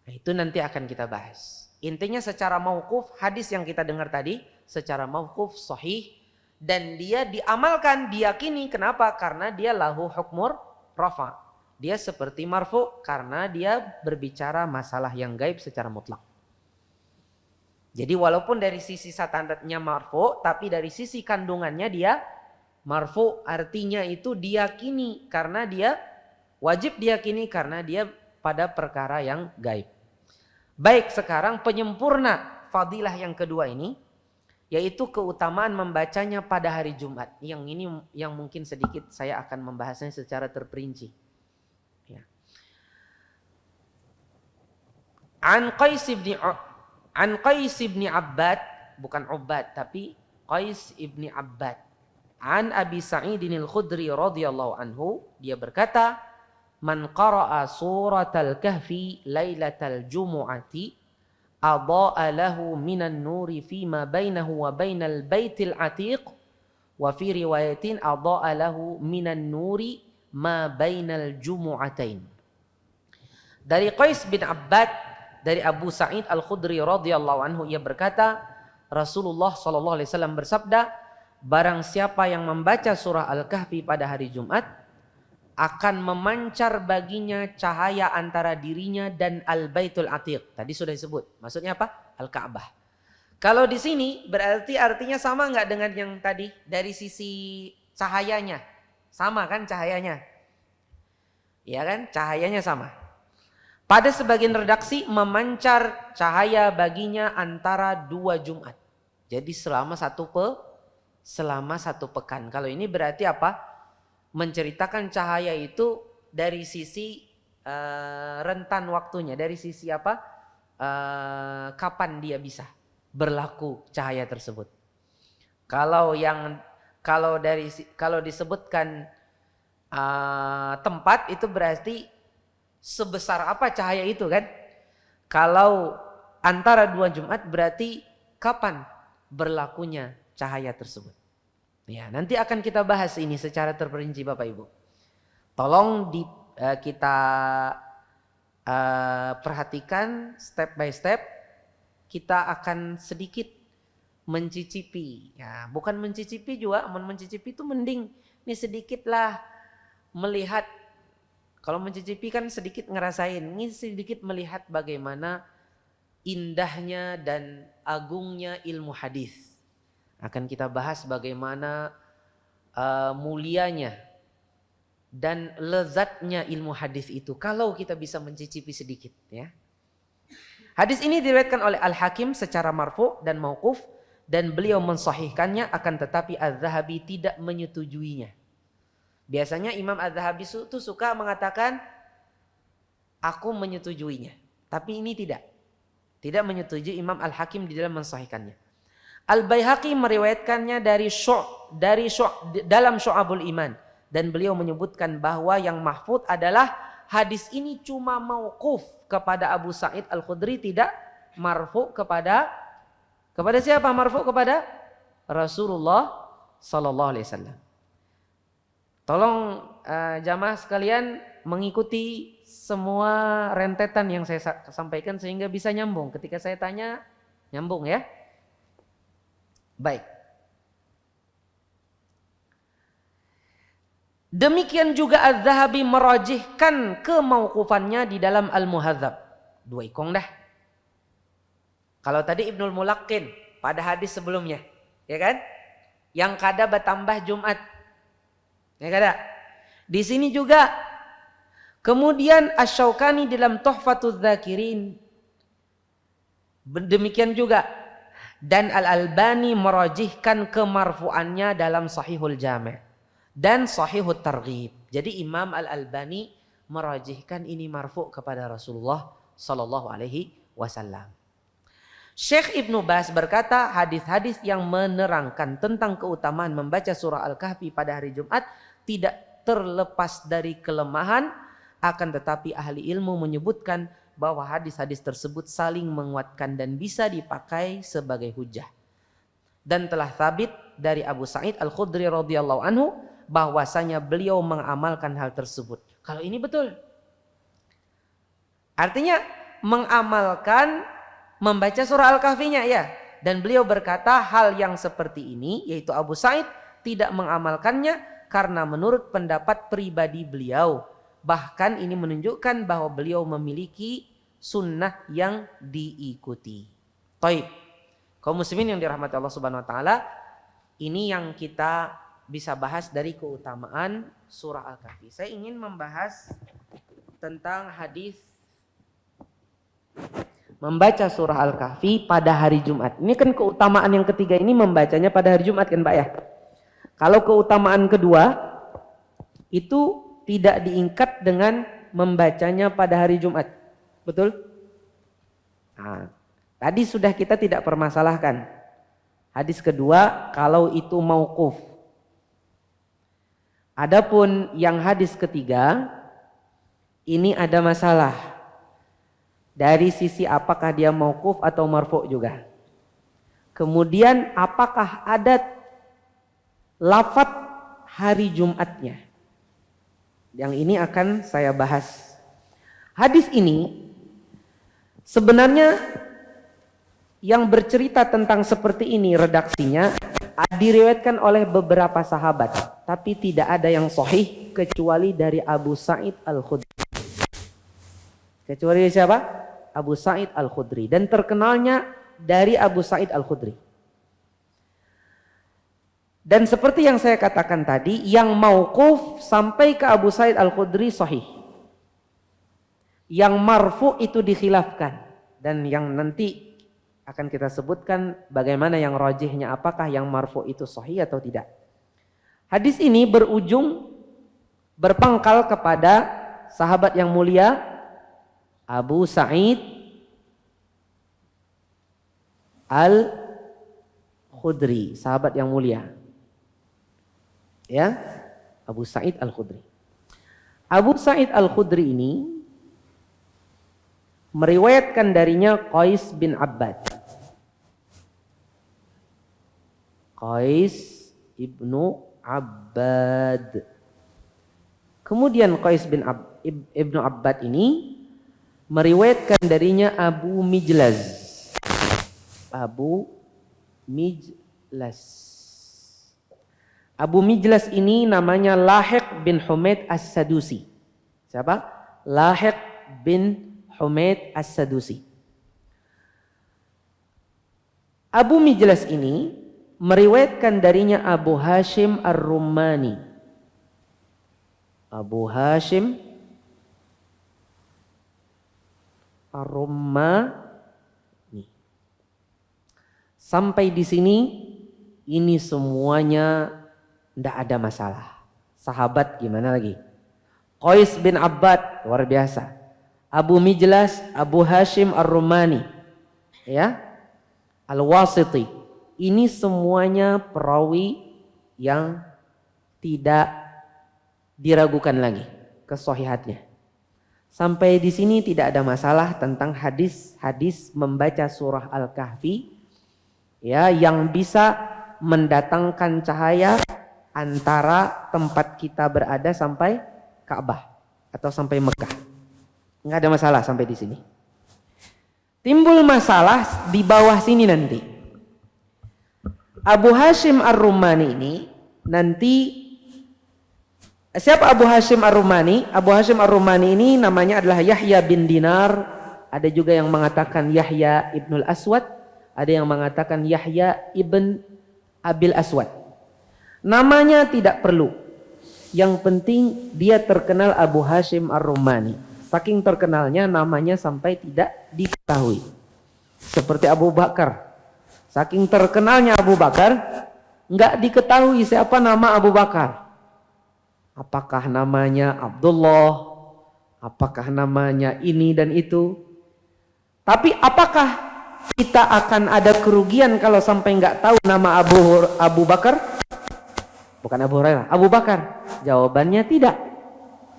Nah, itu nanti akan kita bahas. Intinya secara mauquf, hadis yang kita dengar tadi secara mauquf sahih dan dia diamalkan, diyakini. Kenapa? Karena dia lahu hukmur rafa. Dia seperti marfu karena dia berbicara masalah yang gaib secara mutlak. Jadi walaupun dari sisi standarnya marfu, tapi dari sisi kandungannya dia marfu, artinya itu diyakini karena dia wajib diyakini karena dia pada perkara yang gaib. Baik, sekarang penyempurna fadilah yang kedua ini, yaitu keutamaan membacanya pada hari Jumat. Yang ini yang mungkin sedikit saya akan membahasnya secara terperinci. Ya. An Qais ibn Abbad, bukan Ubbad tapi Qais ibn Abbad. An Abi Sa'idin Al-Khudri radhiyallahu anhu, dia berkata, "Man qara'a suratal kahfi lailatal jumu'ati adha'a lahu minan nuri fima bainahu wa bainal baitil atiq wa fi riwayatin adha'a lahu minan nuri ma bainal jumu'atain." Dari Qais bin Abbad, dari Abu Sa'id Al-Khudri radhiyallahu anhu, ia berkata, Rasulullah sallallahu alaihi wasallam bersabda, barang siapa yang membaca surah Al-Kahfi pada hari Jumat, akan memancar baginya cahaya antara dirinya dan Al-Baitul Atiq. Tadi sudah disebut. Maksudnya apa? Al-Ka'bah. Kalau di sini berarti artinya sama nggak dengan yang tadi dari sisi cahayanya? Sama kan cahayanya? Ya kan? Cahayanya sama. Pada sebagian redaksi memancar cahaya baginya antara 2 Jumat. Jadi selama satu pekan. Kalau ini berarti apa? Menceritakan cahaya itu dari sisi rentan waktunya, dari sisi apa? Kapan dia bisa berlaku cahaya tersebut. Kalau disebutkan tempat, itu berarti sebesar apa cahaya itu kan? Kalau antara 2 Jumat berarti kapan berlakunya cahaya tersebut. Ya, nanti akan kita bahas ini secara terperinci Bapak Ibu. Tolong kita perhatikan step by step. Kita akan sedikit mencicipi. Ya, bukan mencicipi juga, mencicipi itu mending. Ini sedikitlah melihat. Kalau mencicipi kan sedikit ngerasain. Ini sedikit melihat bagaimana indahnya dan agungnya ilmu hadis. Akan kita bahas bagaimana mulianya dan lezatnya ilmu hadis itu kalau kita bisa mencicipi sedikit, ya. Hadis ini diriwayatkan oleh Al-Hakim secara marfu dan mauquf, dan beliau mensahihkannya, akan tetapi Az-Zahabi tidak menyetujuinya. Biasanya Imam Az-Zahabi itu suka mengatakan aku menyetujuinya, tapi ini tidak menyetujui Imam Al-Hakim di dalam mensahihkannya. Al-Baihaqi meriwayatkannya dalam Syu'abul Iman, dan beliau menyebutkan bahwa yang mahfuz adalah hadis ini cuma mauquf kepada Abu Sa'id Al-Khudri, tidak marfu kepada siapa? Marfu kepada Rasulullah sallallahu alaihi wasallam. Tolong jamaah sekalian mengikuti semua rentetan yang saya sampaikan sehingga bisa nyambung. Ketika saya tanya, nyambung ya. Baik. Demikian juga Az-Zahabi merajihkan kemauqufannya di dalam Al-Muhadzab. 2 ikong dah. Kalau tadi Ibnul Mulaqqin pada hadis sebelumnya, ya kan? Yang kada bertambah Jumat. Ya kada? Di sini juga Kemudian Asy-Syaukani dalam Tuhfatuz Dzakirin demikian juga, dan Al-Albani merajihkan kemarfu'annya dalam Sahihul Jami' dan Sahihut Targhib. Jadi Imam Al-Albani merajihkan ini marfu' kepada Rasulullah sallallahu alaihi wasallam. Syekh Ibnu Baz berkata, hadis-hadis yang menerangkan tentang keutamaan membaca surah Al-Kahfi pada hari Jumat tidak terlepas dari kelemahan, akan tetapi ahli ilmu menyebutkan bahwa hadis-hadis tersebut saling menguatkan dan bisa dipakai sebagai hujah. Dan telah sabit dari Abu Sa'id Al-Khudri radhiyallahu anhu bahwasanya beliau mengamalkan hal tersebut. Kalau ini betul. Artinya mengamalkan membaca surah Al-Kahfinya ya. Dan beliau berkata hal yang seperti ini, yaitu Abu Sa'id tidak mengamalkannya karena menurut pendapat pribadi beliau. Bahkan ini menunjukkan bahwa beliau memiliki sunnah yang diikuti. Taib. Kaum muslimin yang dirahmati Allah Subhanahu wa taala, ini yang kita bisa bahas dari keutamaan surah Al-Kahfi. Saya ingin membahas tentang hadis membaca surah Al-Kahfi pada hari Jumat. Ini kan keutamaan yang ketiga ini membacanya pada hari Jumat kan Pak ya. Kalau keutamaan kedua itu tidak diingkat dengan membacanya pada hari Jumat. Betul? Nah, tadi sudah kita tidak permasalahkan. Hadis kedua kalau itu mauquf. Adapun yang hadis ketiga ini ada masalah. Dari sisi apakah dia mauquf atau marfu' juga. Kemudian apakah ada lafaz hari Jumatnya? Yang ini akan saya bahas. Hadis ini sebenarnya yang bercerita tentang seperti ini redaksinya diriwayatkan oleh beberapa sahabat, tapi tidak ada yang sahih kecuali dari Abu Sa'id Al-Khudri. Kecuali siapa? Abu Sa'id Al-Khudri. Dan terkenalnya dari Abu Sa'id Al-Khudri. Dan seperti yang saya katakan tadi, yang mauquf sampai ke Abu Sa'id Al-Khudri sahih. Yang marfu itu dikhilafkan. Dan yang nanti akan kita sebutkan bagaimana yang rajihnya, apakah yang marfu itu sahih atau tidak. Hadis ini berpangkal kepada sahabat yang mulia Abu Sa'id Al-Khudri, sahabat yang mulia. Ya, Abu Sa'id Al-Khudri. Abu Sa'id Al-Khudri ini meriwayatkan darinya Qais bin Abbad. Qais ibnu Abbad. Kemudian Qais bin ibnu Abbad ini meriwayatkan darinya Abu Mijlaz. Abu Mijlaz. Abu Mijlaz ini namanya Lahiq bin Humaid As-Sadusi. Siapa? Lahiq bin Humaid As-Sadusi. Abu Mijlaz ini meriwayatkan darinya Abu Hashim Ar-Rumani. Abu Hashim Ar-Rumani. Sampai di sini ini semuanya tidak ada masalah. Sahabat gimana lagi? Qais bin Abbad luar biasa. Abu Mijlaz, Abu Hashim Ar-Rumani, ya, Al-Wasiti. Ini semuanya perawi yang tidak diragukan lagi kesahihatnya. Sampai di sini tidak ada masalah tentang hadis-hadis membaca surah Al-Kahfi, ya, yang bisa mendatangkan cahaya antara tempat kita berada sampai Ka'bah atau sampai Mekah. Enggak ada masalah sampai di sini. Timbul masalah di bawah sini nanti. Abu Hashim Ar-Rumani ini nanti, siapa Abu Hashim Ar-Rumani? Abu Hashim Ar-Rumani ini namanya adalah Yahya bin Dinar. Ada juga yang mengatakan Yahya ibnul Aswad. Ada yang mengatakan Yahya ibn Abil Aswad. Namanya tidak perlu. Yang penting dia terkenal Abu Hashim Ar-Rumani. Saking terkenalnya namanya sampai tidak diketahui. Seperti Abu Bakar. Saking terkenalnya Abu Bakar, nggak diketahui siapa nama Abu Bakar. Apakah namanya Abdullah, apakah namanya ini dan itu. Tapi apakah kita akan ada kerugian kalau sampai nggak tahu nama Abu Bakar? Bukan Abu Hurairah, Abu Bakar. Jawabannya tidak.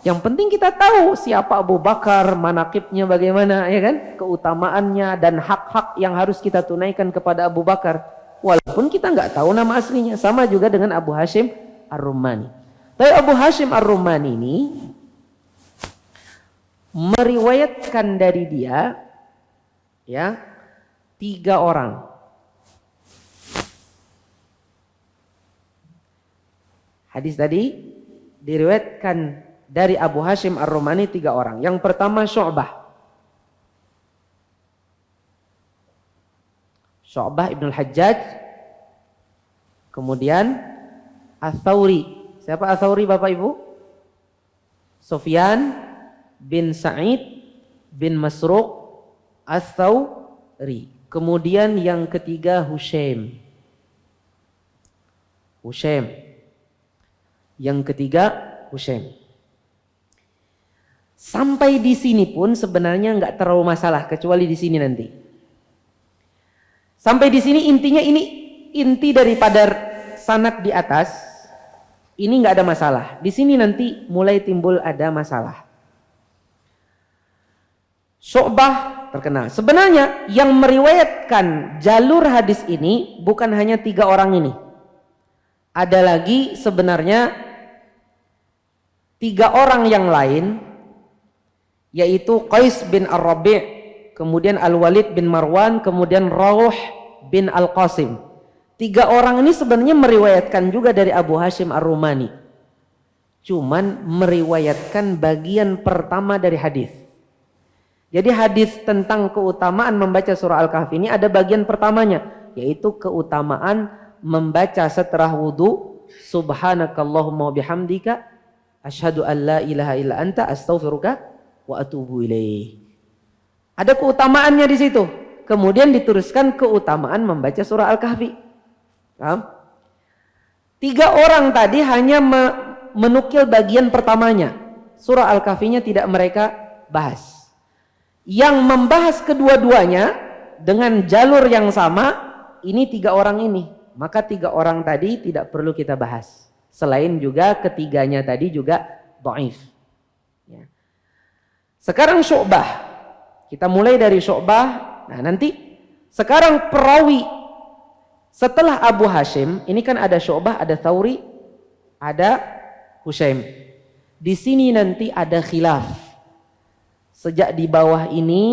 Yang penting kita tahu siapa Abu Bakar, manaqibnya bagaimana, ya kan? Keutamaannya dan hak-hak yang harus kita tunaikan kepada Abu Bakar. Walaupun kita nggak tahu nama aslinya. Sama juga dengan Abu Hashim Ar-Rumani. Tapi Abu Hashim Ar-Rumani ini meriwayatkan dari dia, ya, 3 orang. Hadis tadi diriwayatkan dari Abu Hashim Ar-Rumani 3 orang. Yang pertama Syu'bah. Syu'bah Ibnul Hajjaj. Kemudian Ats-Tsauri. Siapa Ats-Tsauri Bapak Ibu? Sufyan bin Sa'id bin Masruq Ats-Tsauri. Kemudian yang ketiga Hushaim. Yang ketiga Hushaim. Sampai di sini pun sebenarnya nggak terlalu masalah, kecuali di sini nanti. Sampai di sini intinya, ini inti daripada sanad di atas. Ini nggak ada masalah. Di sini nanti mulai timbul ada masalah. Syu'bah terkenal. Sebenarnya yang meriwayatkan jalur hadis ini bukan hanya 3 orang ini. Ada lagi sebenarnya 3 orang yang lain, yaitu Qais bin Ar-Rabi', kemudian Al-Walid bin Marwan, kemudian Rawh bin Al-Qasim. 3 orang ini sebenarnya meriwayatkan juga dari Abu Hashim Ar-Rumani. Cuman meriwayatkan bagian pertama dari hadis. Jadi hadis tentang keutamaan membaca surah Al-Kahfi ini ada bagian pertamanya, yaitu keutamaan membaca setelah wudu, subhanakallahumma bihamdika asyhadu an la ilaha illa anta astaghfiruka wa atubu ilaih. Ada keutamaannya di situ. Kemudian diteruskan keutamaan membaca surah Al-Kahfi. Paham? 3 orang tadi hanya menukil bagian pertamanya. Surah Al-Kahfinya tidak mereka bahas. Yang membahas kedua-duanya dengan jalur yang sama, ini 3 orang ini. Maka 3 orang tadi tidak perlu kita bahas. Selain juga ketiganya tadi juga dhaif. Ya. Sekarang Syu'bah. Kita mulai dari Syu'bah. Nah nanti sekarang perawi setelah Abu Hashim, ini kan ada Syu'bah, ada Tsauri, ada Hushaim. Di sini nanti ada khilaf. Sejak di bawah ini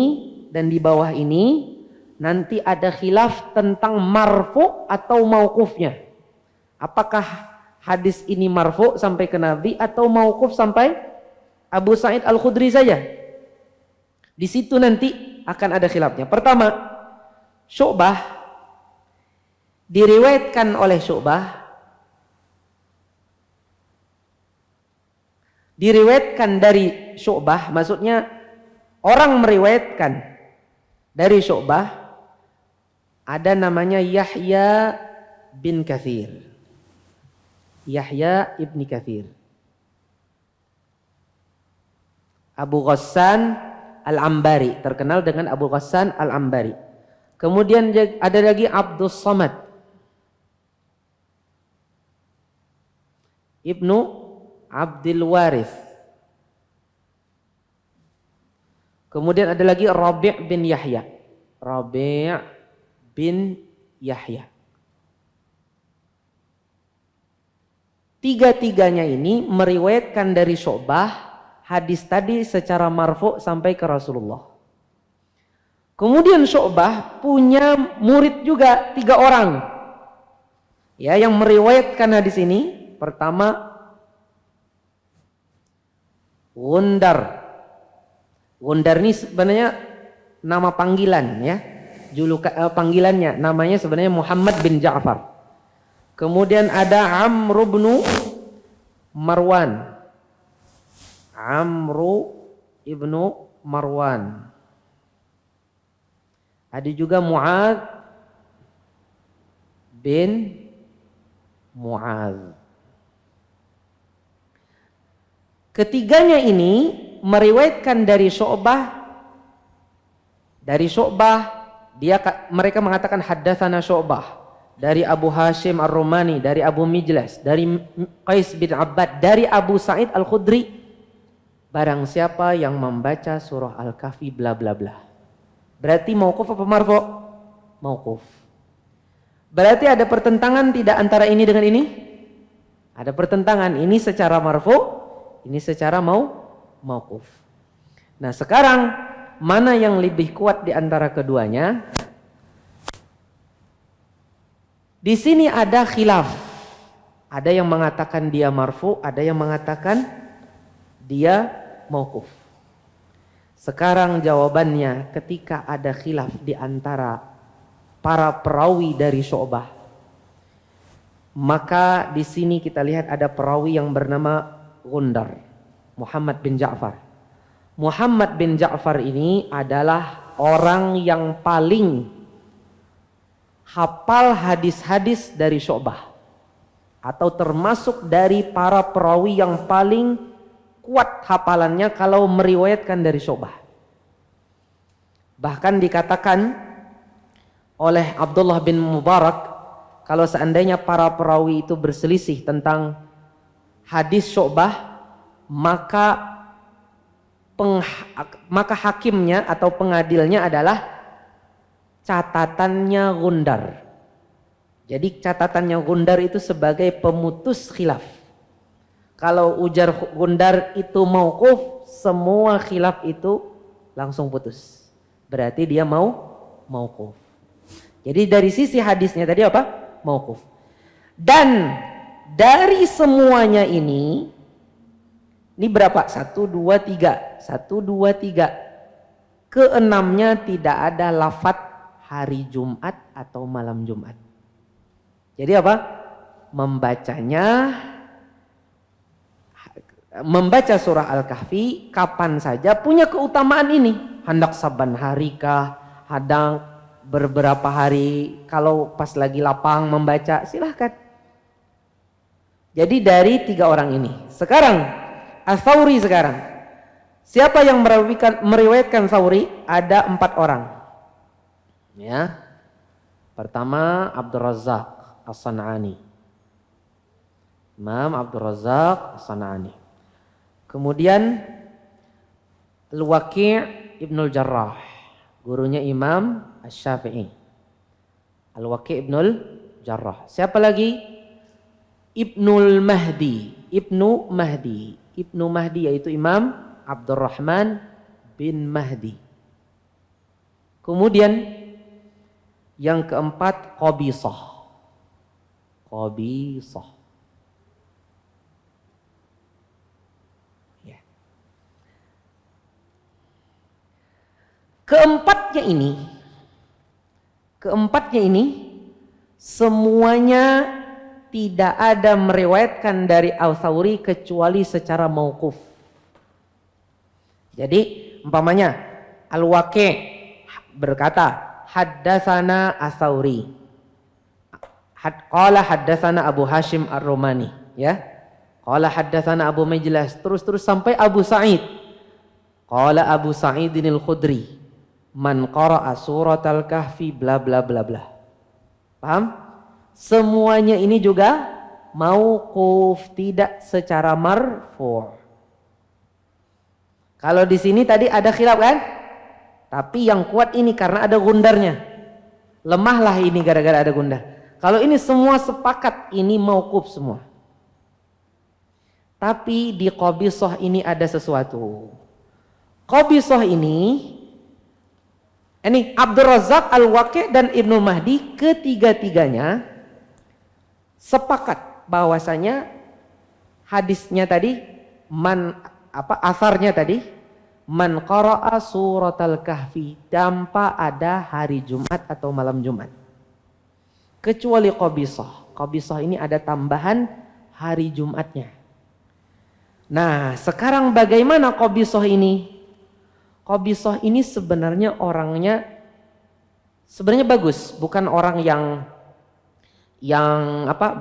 dan di bawah ini nanti ada khilaf tentang marfu atau mauqufnya. Apakah hadis ini marfu sampai ke Nabi atau mauquf sampai Abu Sa'id Al-Khudri saja? Di situ nanti akan ada khilafnya. Pertama, Syu'bah diriwayatkan oleh Syu'bah, diriwayatkan dari Syu'bah, maksudnya orang meriwayatkan dari Syu'bah ada namanya Yahya bin Katsir. Yahya ibni Katsir. Abu Ghassan Al-Ambari, terkenal dengan Abu Ghassan Al-Ambari. Kemudian ada lagi Abdus Samad Ibnu Abdul Warith. Kemudian ada lagi Rabi' bin Yahya. Rabi' bin Yahya. 3-tiganya ini meriwayatkan dari Syu'bah hadis tadi secara marfu sampai ke Rasulullah. Kemudian Syu'bah punya murid juga 3 orang. Ya, yang meriwayatkan hadis ini. Pertama Gundar. Gundar ini sebenarnya nama panggilan, ya. Panggilannya namanya sebenarnya Muhammad bin Ja'far. Kemudian ada Amr bin Marwan. Amru ibnu Marwan. Ada juga Mu'adz bin Mu'adz. Ketiganya ini meriwayatkan dari Syu'bah. Mereka mengatakan haddatsana Syu'bah. Dari Abu Hashim Ar-Rumani, dari Abu Mijlas, dari Qais bin Abbad, dari Abu Sa'id Al-Khudri. Barang siapa yang membaca surah Al-Kahfi bla bla bla. Berarti mauquf apa marfu'? Mauquf. Berarti ada pertentangan tidak antara ini dengan ini? Ada pertentangan. Ini secara marfu', ini secara mauquf. Nah, sekarang mana yang lebih kuat di antara keduanya? Di sini ada khilaf. Ada yang mengatakan dia marfu', ada yang mengatakan dia mauquf. Sekarang jawabannya, ketika ada khilaf di antara para perawi dari Syu'bah, maka di sini kita lihat ada perawi yang bernama Gundar, Muhammad bin Ja'far. Muhammad bin Ja'far ini adalah orang yang paling hafal hadis-hadis dari Syu'bah, atau termasuk dari para perawi yang paling kuat hafalannya kalau meriwayatkan dari Syu'bah. Bahkan dikatakan oleh Abdullah bin Mubarak, kalau seandainya para perawi itu berselisih tentang hadis Syu'bah, maka hakimnya atau pengadilnya adalah catatannya Gundar. Jadi catatannya Gundar itu sebagai pemutus khilaf. Kalau ujar Gundar itu mauquf, semua khilaf itu langsung putus. Berarti dia mauquf. Jadi dari sisi hadisnya tadi apa? Mauquf. Dan dari semuanya ini berapa? 1, 2, 3. 1, 2, 3. Keenamnya tidak ada lafadz hari Jumat atau malam Jumat. Jadi apa? Membaca surah Al-Kahfi kapan saja punya keutamaan ini. Hendak saban hari kah? Hadang beberapa hari, kalau pas lagi lapang membaca, silahkan. Jadi dari 3 orang ini. Sekarang Ats-Tsauri sekarang. Siapa yang meriwayatkan Tsauri? Ada 4 orang. Ya. Pertama Abdur Razzaq As-San'ani. Imam Abdur Razzaq As-San'ani. Kemudian Al-Waqi' Ibnul Jarrah, gurunya Imam Asy-Syafi'i. Al-Waqi' Ibnul Jarrah. Siapa lagi? Ibnu Mahdi yaitu Imam Abdurrahman bin Mahdi. Kemudian yang keempat Qabisah. Ya. Keempatnya ini semuanya tidak ada meriwayatkan dari Ats-Tsauri kecuali secara mauquf. Jadi umpamanya Al-Waqi' berkata haddatsana Ats-Tsauri, qala haddatsana Abu Hashim Ar-Rumani, ya, qala haddatsana Abu Mijlas, terus sampai Abu Sa'id, qala Abu Sa'idin Al-Khudri man qara'a suratal kahfi bla bla bla bla. Paham? Semuanya ini juga mauquf, tidak secara marfu'. Kalau di sini tadi ada khilaf kan? Tapi yang kuat ini karena ada gundarnya. Lemahlah ini gara-gara ada gundar. Kalau ini semua sepakat ini mauquf semua. Tapi di Qabisah ini ada sesuatu. Qabisah ini Abdur Razzaq, Al-Waqi' dan Ibnu Mahdi, ketiga-tiganya sepakat bahwasanya hadisnya tadi asarnya tadi man qara'a suratal kahfi tanpa ada hari Jumat atau malam Jumat. Kecuali Qabisah. Qabisah ini ada tambahan hari Jumatnya. Nah, sekarang bagaimana Qabisah ini? Qabisah ini sebenarnya orangnya sebenarnya bagus, bukan orang yang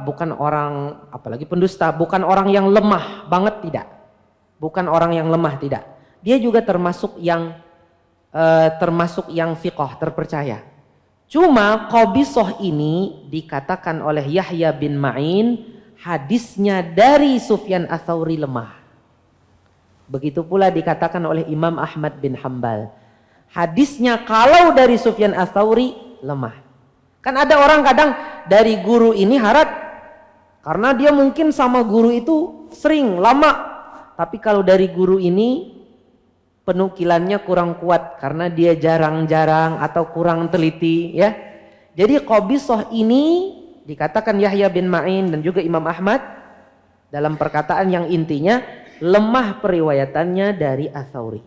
bukan orang apalagi pendusta, bukan orang yang lemah banget, tidak. Bukan orang yang lemah, tidak. Dia juga termasuk yang fiqh, terpercaya. Cuma Qabisah ini dikatakan oleh Yahya bin Ma'in hadisnya dari Sufyan Ats-Tsauri lemah. Begitu pula dikatakan oleh Imam Ahmad bin Hambal. Hadisnya kalau dari Sufyan Ats-Tsauri lemah. Kan ada orang kadang dari guru ini harap karena dia mungkin sama guru itu sering lama, tapi kalau dari guru ini penukilannya kurang kuat karena dia jarang-jarang atau kurang teliti, ya. Jadi Qabisah ini dikatakan Yahya bin Ma'in dan juga Imam Ahmad dalam perkataan yang intinya lemah periwayatannya dari Ats-Tsauri.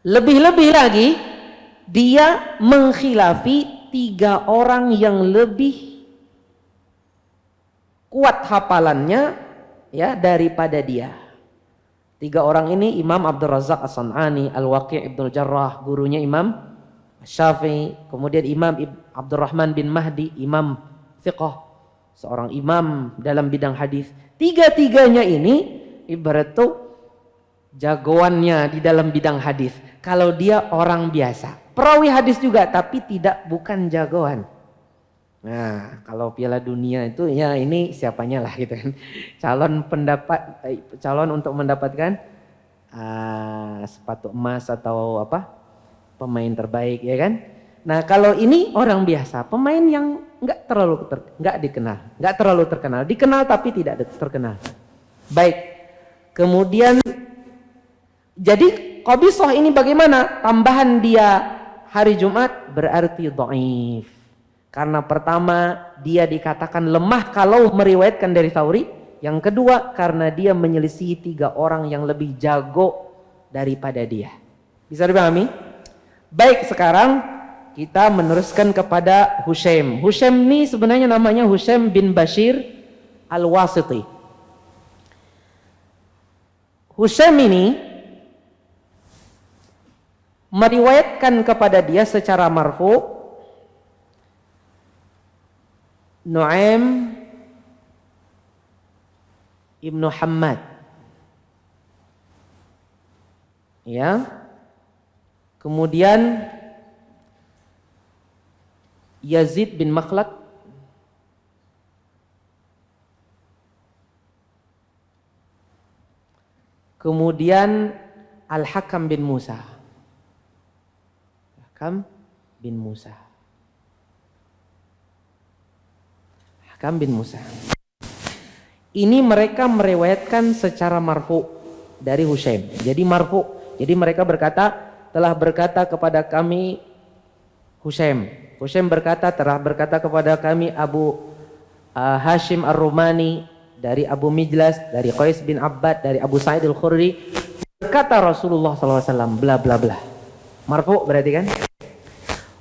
Lebih-lebih lagi dia mengkhilafi 3 orang yang lebih kuat hafalannya, ya, daripada dia. 3 orang ini Imam Abdul Razak As-San'ani, Al-Waqi' Ibnul Jarrah, gurunya Imam Syafi'i, kemudian Imam Abdurrahman bin Mahdi, imam fiqh, seorang imam dalam bidang hadis. 3-tiganya ini ibarat tuh jagoannya di dalam bidang hadis. Kalau dia orang biasa, perawi hadis juga tapi bukan jagoan. Nah, kalau Piala Dunia itu ya ini siapanya lah gitu kan. Calon untuk mendapatkan sepatu emas atau pemain terbaik, ya kan. Nah, kalau ini orang biasa, pemain yang nggak terlalu terkenal, dikenal tapi tidak terkenal. Baik. Kemudian jadi Qabisah ini bagaimana? Tambahan dia hari Jumat berarti dhaif. Karena pertama dia dikatakan lemah kalau meriwayatkan dari Tsauri. Yang kedua karena dia menyelisihi 3 orang yang lebih jago daripada dia. Bisa dipahami? Baik, sekarang kita meneruskan kepada Hushaim. Hushaim ini sebenarnya namanya Hushaim bin Bashir Al-Wasiti. Hushaim ini meriwayatkan kepada dia secara marfu Nu'aim Ibnu Hammad, ya. Kemudian Yazid bin Makhlad, kemudian Al-Hakam bin Musa. Hakam bin Musa. Hakam bin Musa. Ini mereka meriwayatkan secara marfu dari Hushaim. Jadi marfu. Jadi mereka telah berkata kepada kami Hushaim. Hushaim telah berkata kepada kami Abu Hashim Ar-Rumani dari Abu Mijlas, dari Qais bin Abbad, dari Abu Sa'id Al-Khudri, berkata Rasulullah SAW bla bla bla. Marfu berarti kan?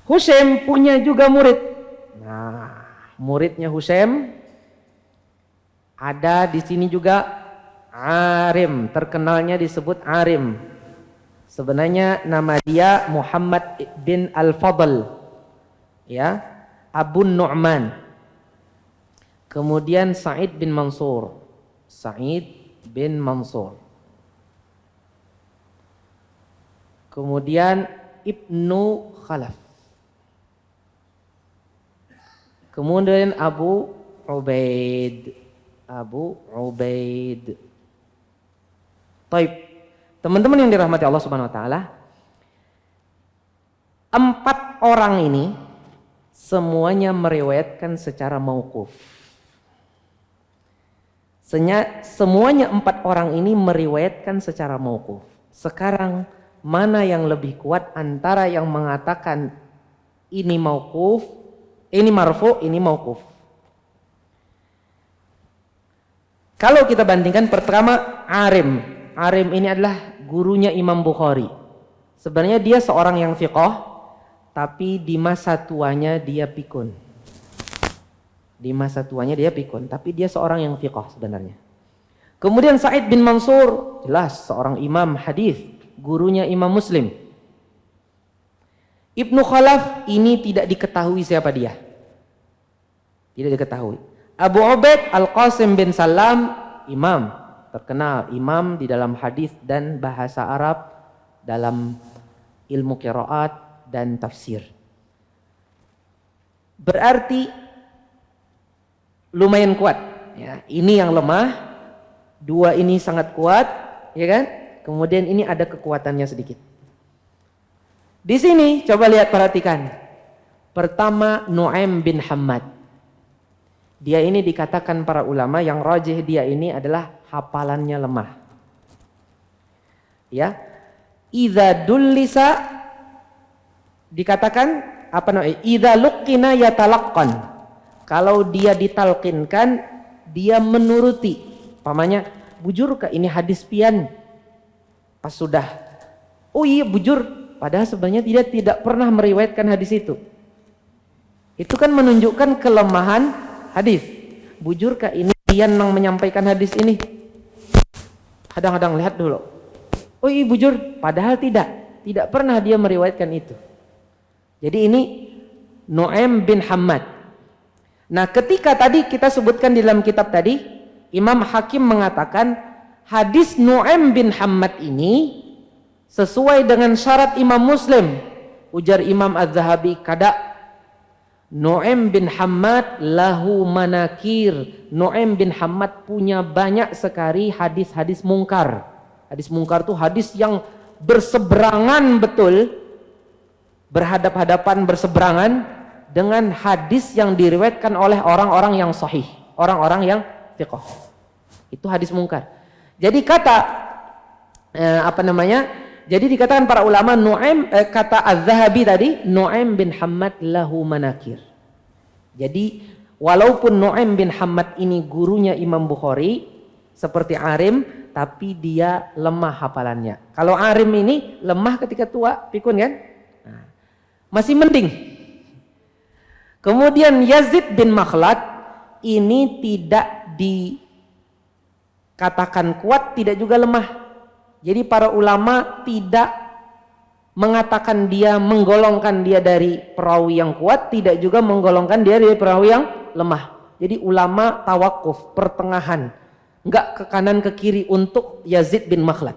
Hushaim punya juga murid. Nah, muridnya Hushaim ada di sini juga Arim, terkenalnya disebut Arim. Sebenarnya nama dia Muhammad bin Al-Fadl, ya, Abu Nu'man. Kemudian Sa'id bin Mansur. Kemudian Ibnu Khalaf. Kemudian Abu Ubaid. Taib. Teman-teman yang dirahmati Allah Subhanahu wa taala, 4 orang ini semuanya meriwayatkan secara mauquf. Semuanya 4 orang ini meriwayatkan secara mauquf. Sekarang mana yang lebih kuat antara yang mengatakan ini mauquf, ini marfu, ini mauquf? Kalau kita bandingkan, pertama Arim. Arim ini adalah gurunya Imam Bukhari. Sebenarnya dia seorang yang fiqh, tapi di masa tuanya dia pikun. Tapi dia seorang yang fiqh sebenarnya. Kemudian Sa'id bin Mansur, jelas seorang imam hadis, gurunya Imam Muslim. Ibnu Khalaf ini tidak diketahui siapa dia. Tidak diketahui. Abu Ubaid Al-Qasim bin Salam, imam terkenal, imam di dalam hadis dan bahasa Arab, dalam ilmu qiraat dan tafsir. Berarti lumayan kuat. Ya, ini yang lemah, dua ini sangat kuat, ya kan? Kemudian ini ada kekuatannya sedikit. Di sini coba lihat, perhatikan. Pertama, Nu'aim bin Hammad. Dia ini dikatakan para ulama yang rajih, dia ini adalah hafalannya lemah. Ya. Idza dullisa, dikatakan apa namanya? Idza luqina yatalaqqan. Kalau dia ditalqinkan, dia menuruti. Pamannya, bujur ke ini hadis pian. Pas sudah, oh iya bujur, padahal sebenarnya dia tidak pernah meriwayatkan hadis itu. Itu kan menunjukkan kelemahan hadis. Bujur ke ini pian yang menyampaikan hadis ini. Kadang-kadang lihat dulu. Oh iya bujur, padahal tidak pernah dia meriwayatkan itu. Jadi ini Nu'aim bin Hammad. Nah, ketika tadi kita sebutkan di dalam kitab tadi, Imam Hakim mengatakan hadis Nu'aim bin Hammad ini sesuai dengan syarat Imam Muslim. Ujar Imam Az-Zahabi, kada Nu'aim bin Hammad lahu manakir. Nu'aim bin Hammad punya banyak sekali hadis-hadis mungkar. Hadis mungkar itu hadis yang berseberangan betul, berhadap-hadapan, berseberangan dengan hadis yang diriwayatkan oleh orang-orang yang sahih, orang-orang yang thiqah. Itu hadis mungkar. Jadi kata jadi dikatakan para ulama kata Az-Zahabi tadi, Nu'aim bin Hammad lahu manakir. Jadi walaupun Nu'aim bin Hammad ini gurunya Imam Bukhari seperti Arim, tapi dia lemah hafalannya. Kalau Arim ini lemah ketika tua, pikun kan? Nah, masih mending. Kemudian Yazid bin Makhlad ini tidak dikatakan kuat, tidak juga lemah. Jadi para ulama tidak mengatakan dia, menggolongkan dia dari perawi yang kuat, tidak juga menggolongkan dia dari perawi yang lemah. Jadi ulama tawakuf, pertengahan, enggak ke kanan ke kiri untuk Yazid bin Makhlad.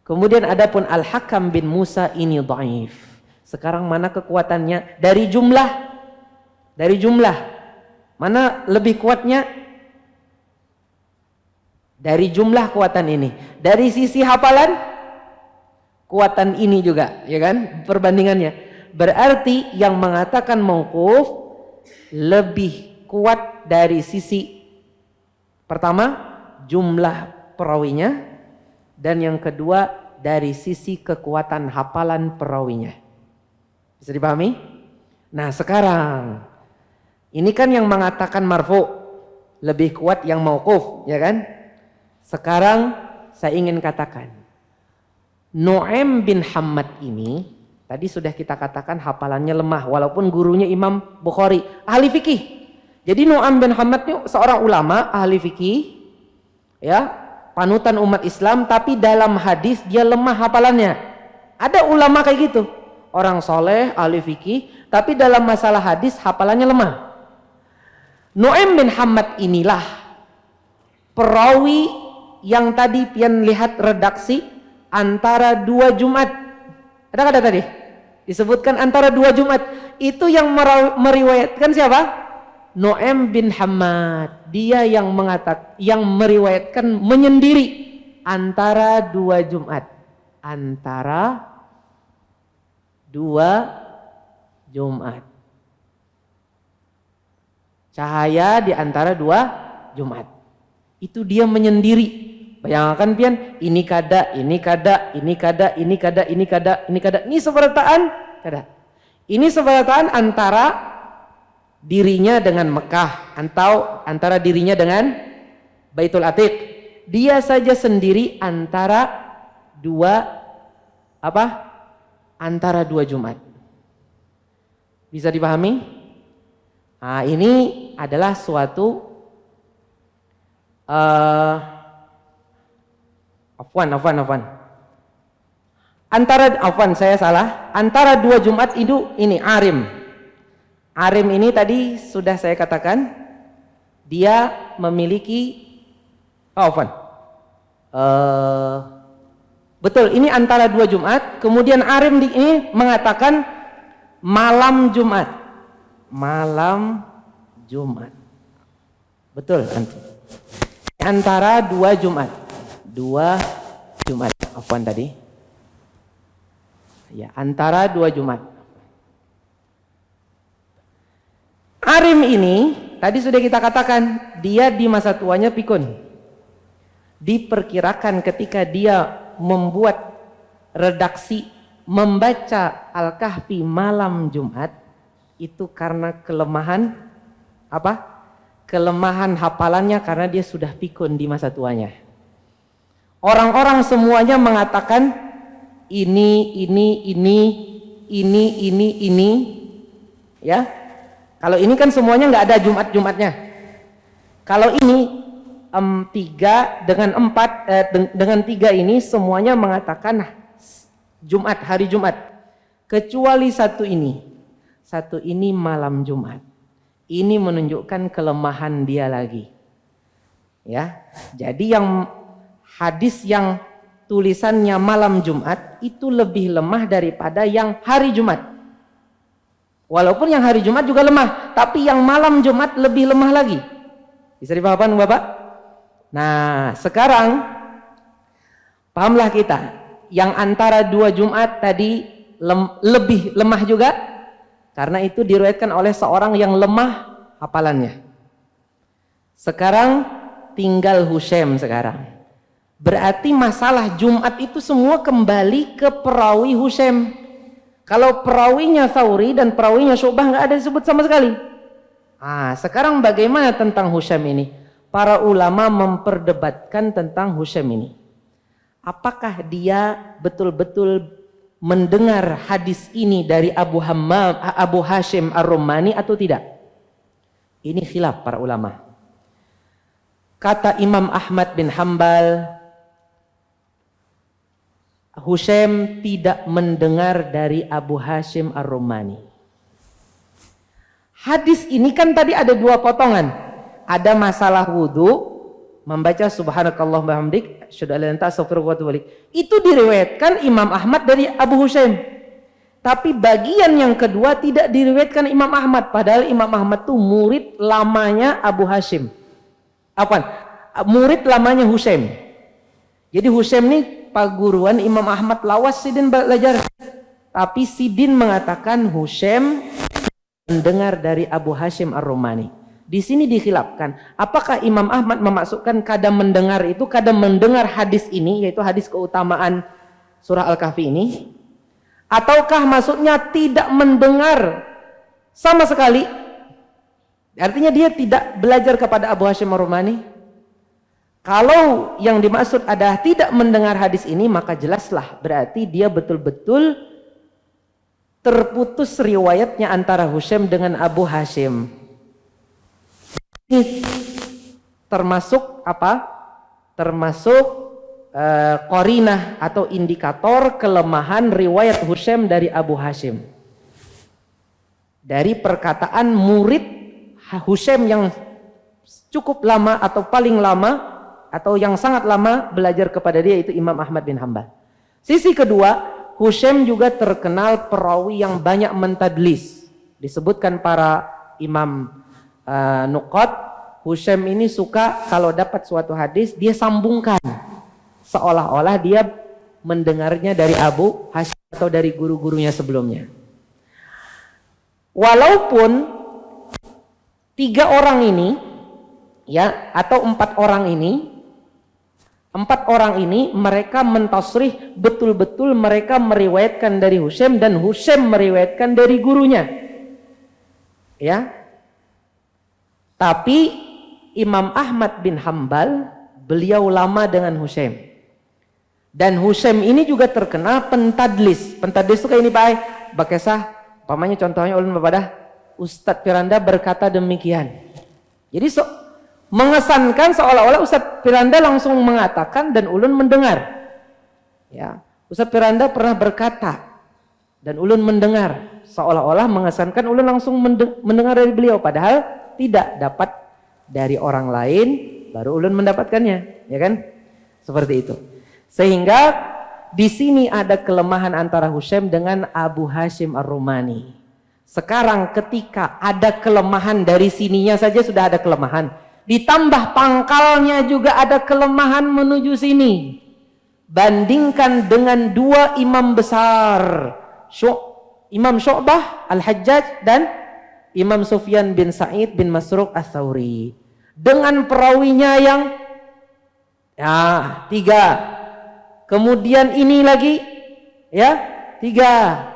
Kemudian adapun Al-Hakam bin Musa ini dhaif. Sekarang mana kekuatannya? Dari jumlah mana lebih kuatnya? Dari jumlah kuatan ini. Dari sisi hafalan, kuatan ini juga, ya kan? Perbandingannya. Berarti yang mengatakan mauquf lebih kuat dari sisi pertama jumlah perawinya, dan yang kedua dari sisi kekuatan hafalan perawinya. Bisa dipahami? Nah, sekarang ini kan yang mengatakan marfu lebih kuat yang mauquf, ya kan? Sekarang saya ingin katakan Nu'aim bin Hammad ini tadi sudah kita katakan hafalannya lemah walaupun gurunya Imam Bukhari, ahli fikih. Jadi Nu'aim bin Hammad ini seorang ulama, ahli fikih, ya, panutan umat Islam, tapi dalam hadis dia lemah hafalannya. Ada ulama kayak gitu, orang soleh, ahli fikih, tapi dalam masalah hadis hafalannya lemah. Nu'aim bin Hammad inilah perawi yang tadi pian lihat redaksi antara 2 Jumat. Ada kata tadi? Disebutkan antara 2 Jumat. Itu yang meriwayatkan siapa? Nu'aim bin Hammad. Dia yang meriwayatkan menyendiri antara 2 Jumat. Antara 2 Jumat. Cahaya di antara 2 Jumat. Itu dia menyendiri. Bayangkan pian, ini kada, ini kada, ini kada, ini kada, ini kada, ini kada. Ini seberataan kada. Ini seberataan antara dirinya dengan Mekah atau antara dirinya dengan Baitul Atiq. Dia saja sendiri antara 2 Jumat. Bisa dipahami? Nah, ini adalah suatu Uh, Afwan. Saya salah. Antara 2 Jumat itu ini Arim. Arim ini tadi sudah saya katakan dia memiliki betul, ini antara 2 Jumat. Kemudian Arim ini mengatakan malam Jumat. Malam Jumat. Betul nanti. Antara 2 Jumat. 2 Jumat. Afwan tadi. Ya, antara 2 Jumat. Arim ini tadi sudah kita katakan dia di masa tuanya pikun. Diperkirakan ketika dia membuat redaksi membaca Al-Kahfi malam Jumat itu karena kelemahan kelemahan hafalannya, karena dia sudah pikun di masa tuanya. Orang-orang semuanya mengatakan ini ya. Kalau ini kan semuanya nggak ada Jumatnya. Kalau ini 3 dengan 4 dengan 3 ini semuanya mengatakan Jumat, hari Jumat, kecuali satu ini malam Jumat. Ini menunjukkan kelemahan dia lagi, ya. Jadi yang hadis yang tulisannya malam Jumat itu lebih lemah daripada yang hari Jumat. Walaupun yang hari Jumat juga lemah, tapi yang malam Jumat lebih lemah lagi. Bisa dipahami Bapak? Nah, sekarang pahamlah kita yang antara 2 Jumat tadi lebih lemah juga, karena itu diriwayatkan oleh seorang yang lemah hafalannya. Sekarang tinggal Husaim sekarang. Berarti masalah Jumat itu semua kembali ke perawi Husaim. Kalau perawinya Tsauri dan perawinya Syu'bah nggak ada disebut sama sekali. Sekarang bagaimana tentang Husaim ini? Para ulama memperdebatkan tentang Husaim ini. Apakah dia betul-betul mendengar hadis ini dari Abu Hashim Ar-Rumani atau tidak? Ini khilaf para ulama. Kata Imam Ahmad bin Hanbal, Husaim tidak mendengar dari Abu Hashim Ar-Rumani. Hadis ini kan tadi ada 2 potongan. Ada masalah wudu, membaca subhanakallah bihamdik, asyhadu an la ilaha illa anta astaghfiruka wa atubu ilaik. Itu diriwayatkan Imam Ahmad dari Abu Husaim. Tapi bagian yang kedua tidak diriwayatkan Imam Ahmad, padahal Imam Ahmad itu murid lamanya Abu Hashim. Murid lamanya Husaim. Jadi Husaim ini paguruan Imam Ahmad lawas Sidin belajar. Tapi Sidin mengatakan Husaim mendengar dari Abu Hashim Ar-Rumani. Di sini dikhilafkan, apakah Imam Ahmad memasukkan kadang mendengar itu kadang mendengar hadis ini, yaitu hadis keutamaan surah Al-Kahfi ini, ataukah maksudnya tidak mendengar sama sekali? Artinya dia tidak belajar kepada Abu Hashim Ar-Rumani. Kalau yang dimaksud adalah tidak mendengar hadis ini, maka jelaslah berarti dia betul-betul terputus riwayatnya antara Husaim dengan Abu Hashim. Ini termasuk apa? Termasuk qarinah atau indikator kelemahan riwayat Husaim dari Abu Hashim. Dari perkataan murid Husaim yang cukup lama atau paling lama atau yang sangat lama belajar kepada dia, itu Imam Ahmad bin Hanbal. Sisi kedua, Husaim juga terkenal perawi yang banyak mentadlis. Disebutkan para imam nuqat, Husaim ini suka kalau dapat suatu hadis dia sambungkan seolah-olah dia mendengarnya dari Abu Hashim atau dari guru-gurunya sebelumnya. Walaupun 3 orang ini ya, atau 4 orang ini mereka mentasrih betul-betul mereka meriwayatkan dari Husaim dan Husaim meriwayatkan dari gurunya, ya. Tapi Imam Ahmad bin Hanbal beliau lama dengan Husaim, dan Husaim ini juga terkenal pentadlis. Pentadlis itu kayak ini Pak, bakesah pamannya, contohnya ulun bapadah Ustadz Firanda berkata demikian. Jadi mengesankan seolah-olah Ustadz Firanda langsung mengatakan dan ulun mendengar. Ya, Ustadz Firanda pernah berkata dan ulun mendengar, seolah-olah mengesankan ulun langsung mendengar dari beliau, padahal tidak, dapat dari orang lain baru ulun mendapatkannya, ya kan? Seperti itu. Sehingga di sini ada kelemahan antara Husaim dengan Abu Hashim Ar-Rumani. Sekarang ketika ada kelemahan dari sininya saja sudah ada kelemahan, ditambah pangkalnya juga ada kelemahan menuju sini. Bandingkan dengan dua imam besar, Imam Syu'bah Al-Hajjaj dan Imam Sufyan bin Sa'id bin Masruq Ats-Tsauri. Dengan perawinya yang tiga. Kemudian ini lagi ya, tiga.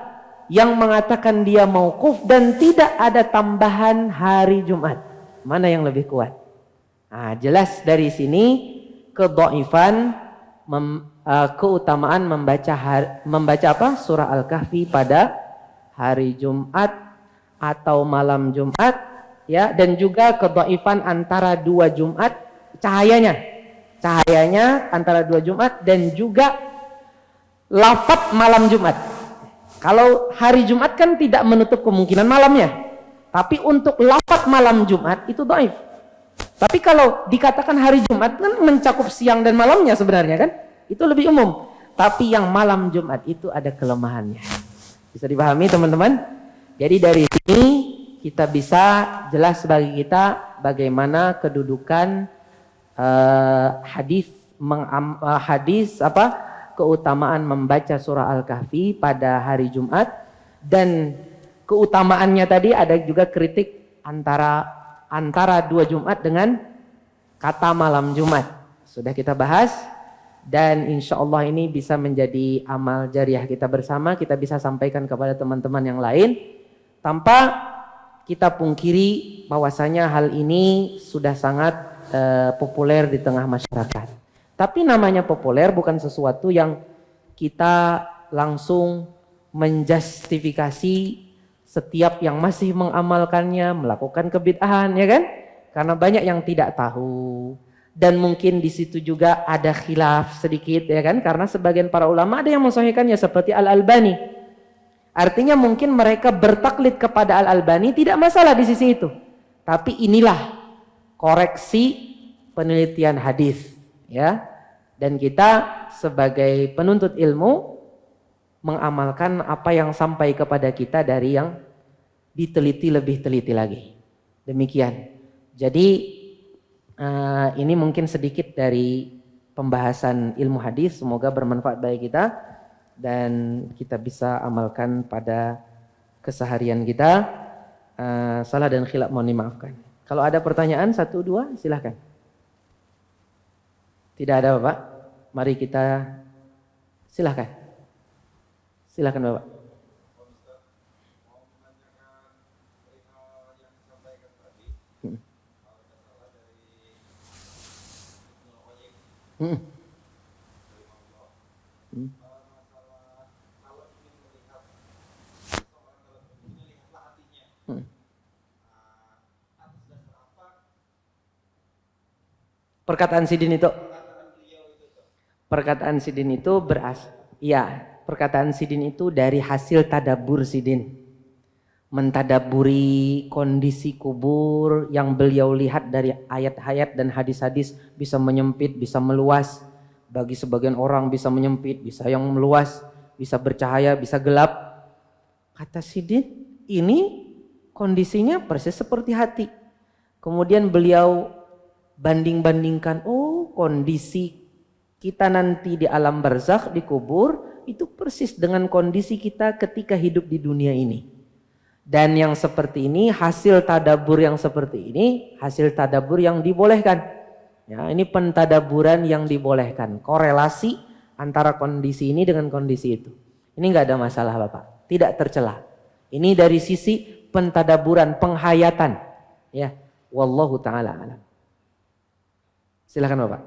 Yang mengatakan dia mauquf dan tidak ada tambahan hari Jumat. Mana yang lebih kuat? Jelas dari sini kedhaifan keutamaan membaca apa? Surah Al-Kahfi pada hari Jumat atau malam Jumat, ya, dan juga kedhaifan antara dua Jumat, cahayanya antara dua Jumat, dan juga lafaz malam Jumat. Kalau hari Jumat kan tidak menutup kemungkinan malamnya, tapi untuk lafaz malam Jumat itu dhaif. Tapi kalau dikatakan hari Jumat kan mencakup siang dan malamnya sebenarnya kan, itu lebih umum. Tapi yang malam Jumat itu ada kelemahannya. Bisa dipahami teman-teman? Jadi dari sini kita bisa jelas bagi kita bagaimana kedudukan hadis keutamaan membaca surah Al-Kahfi pada hari Jumat, dan keutamaannya tadi ada juga kritik antara dua Jumat dengan kata malam Jumat. Sudah kita bahas, dan insya Allah ini bisa menjadi amal jariah kita bersama. Kita bisa sampaikan kepada teman-teman yang lain tanpa kita pungkiri bahwasanya hal ini sudah sangat populer di tengah masyarakat. Tapi namanya populer bukan sesuatu yang kita langsung menjustifikasi setiap yang masih mengamalkannya melakukan kebid'ahan, ya kan? Karena banyak yang tidak tahu, dan mungkin di situ juga ada khilaf sedikit, ya kan? Karena sebagian para ulama ada yang mensahihkannya seperti Al-Albani. Artinya mungkin mereka bertaklid kepada Al-Albani, tidak masalah di sisi itu. Tapi inilah koreksi penelitian hadis. Ya, dan kita sebagai penuntut ilmu mengamalkan apa yang sampai kepada kita dari yang diteliti lebih teliti lagi. Demikian. Jadi ini mungkin sedikit dari pembahasan ilmu hadis. Semoga bermanfaat bagi kita dan kita bisa amalkan pada keseharian kita. Salah dan khilaf mohon dimaafkan. Kalau ada pertanyaan 1, 2 silahkan. Tidak ada Bapak? Mari kita silahkan. Silahkan Bapak. Perkataan Sidin itu perkataan Sidin itu dari hasil tadabbur Sidin, mentadaburi kondisi kubur yang beliau lihat dari ayat-ayat dan hadis-hadis, bisa menyempit, bisa meluas. Bagi sebagian orang bisa menyempit, bisa yang meluas, bisa bercahaya, bisa gelap. Kata Sidin, ini kondisinya persis seperti hati. Kemudian beliau banding-bandingkan, kondisi kita nanti di alam barzakh, di kubur, itu persis dengan kondisi kita ketika hidup di dunia ini. Dan yang seperti ini, hasil tadabbur yang seperti ini, hasil tadabbur yang dibolehkan. Ya, ini pentadaburan yang dibolehkan. Korelasi antara kondisi ini dengan kondisi itu. Ini nggak ada masalah Bapak, tidak tercela. Ini dari sisi pentadaburan, penghayatan. Ya, wallahu taala alam. Silakan Bapak.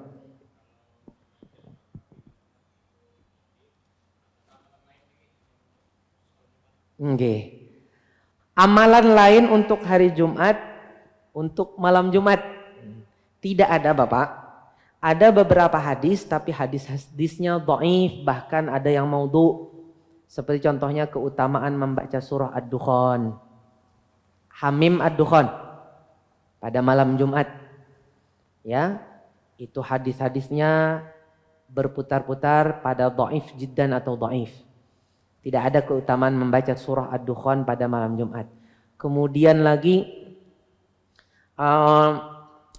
Amalan lain untuk hari Jumat, untuk malam Jumat. Tidak ada Bapak. Ada beberapa hadis tapi hadis-hadisnya dhaif, bahkan ada yang maudhu. Seperti contohnya keutamaan membaca surah Ad-Dukhan. Hamim Ad-Dukhan pada malam Jumat. Ya, itu hadis-hadisnya berputar-putar pada dhaif jiddan atau dhaif. Tidak ada keutamaan membaca surah Ad-Dukhan pada malam Jumat. Kemudian lagi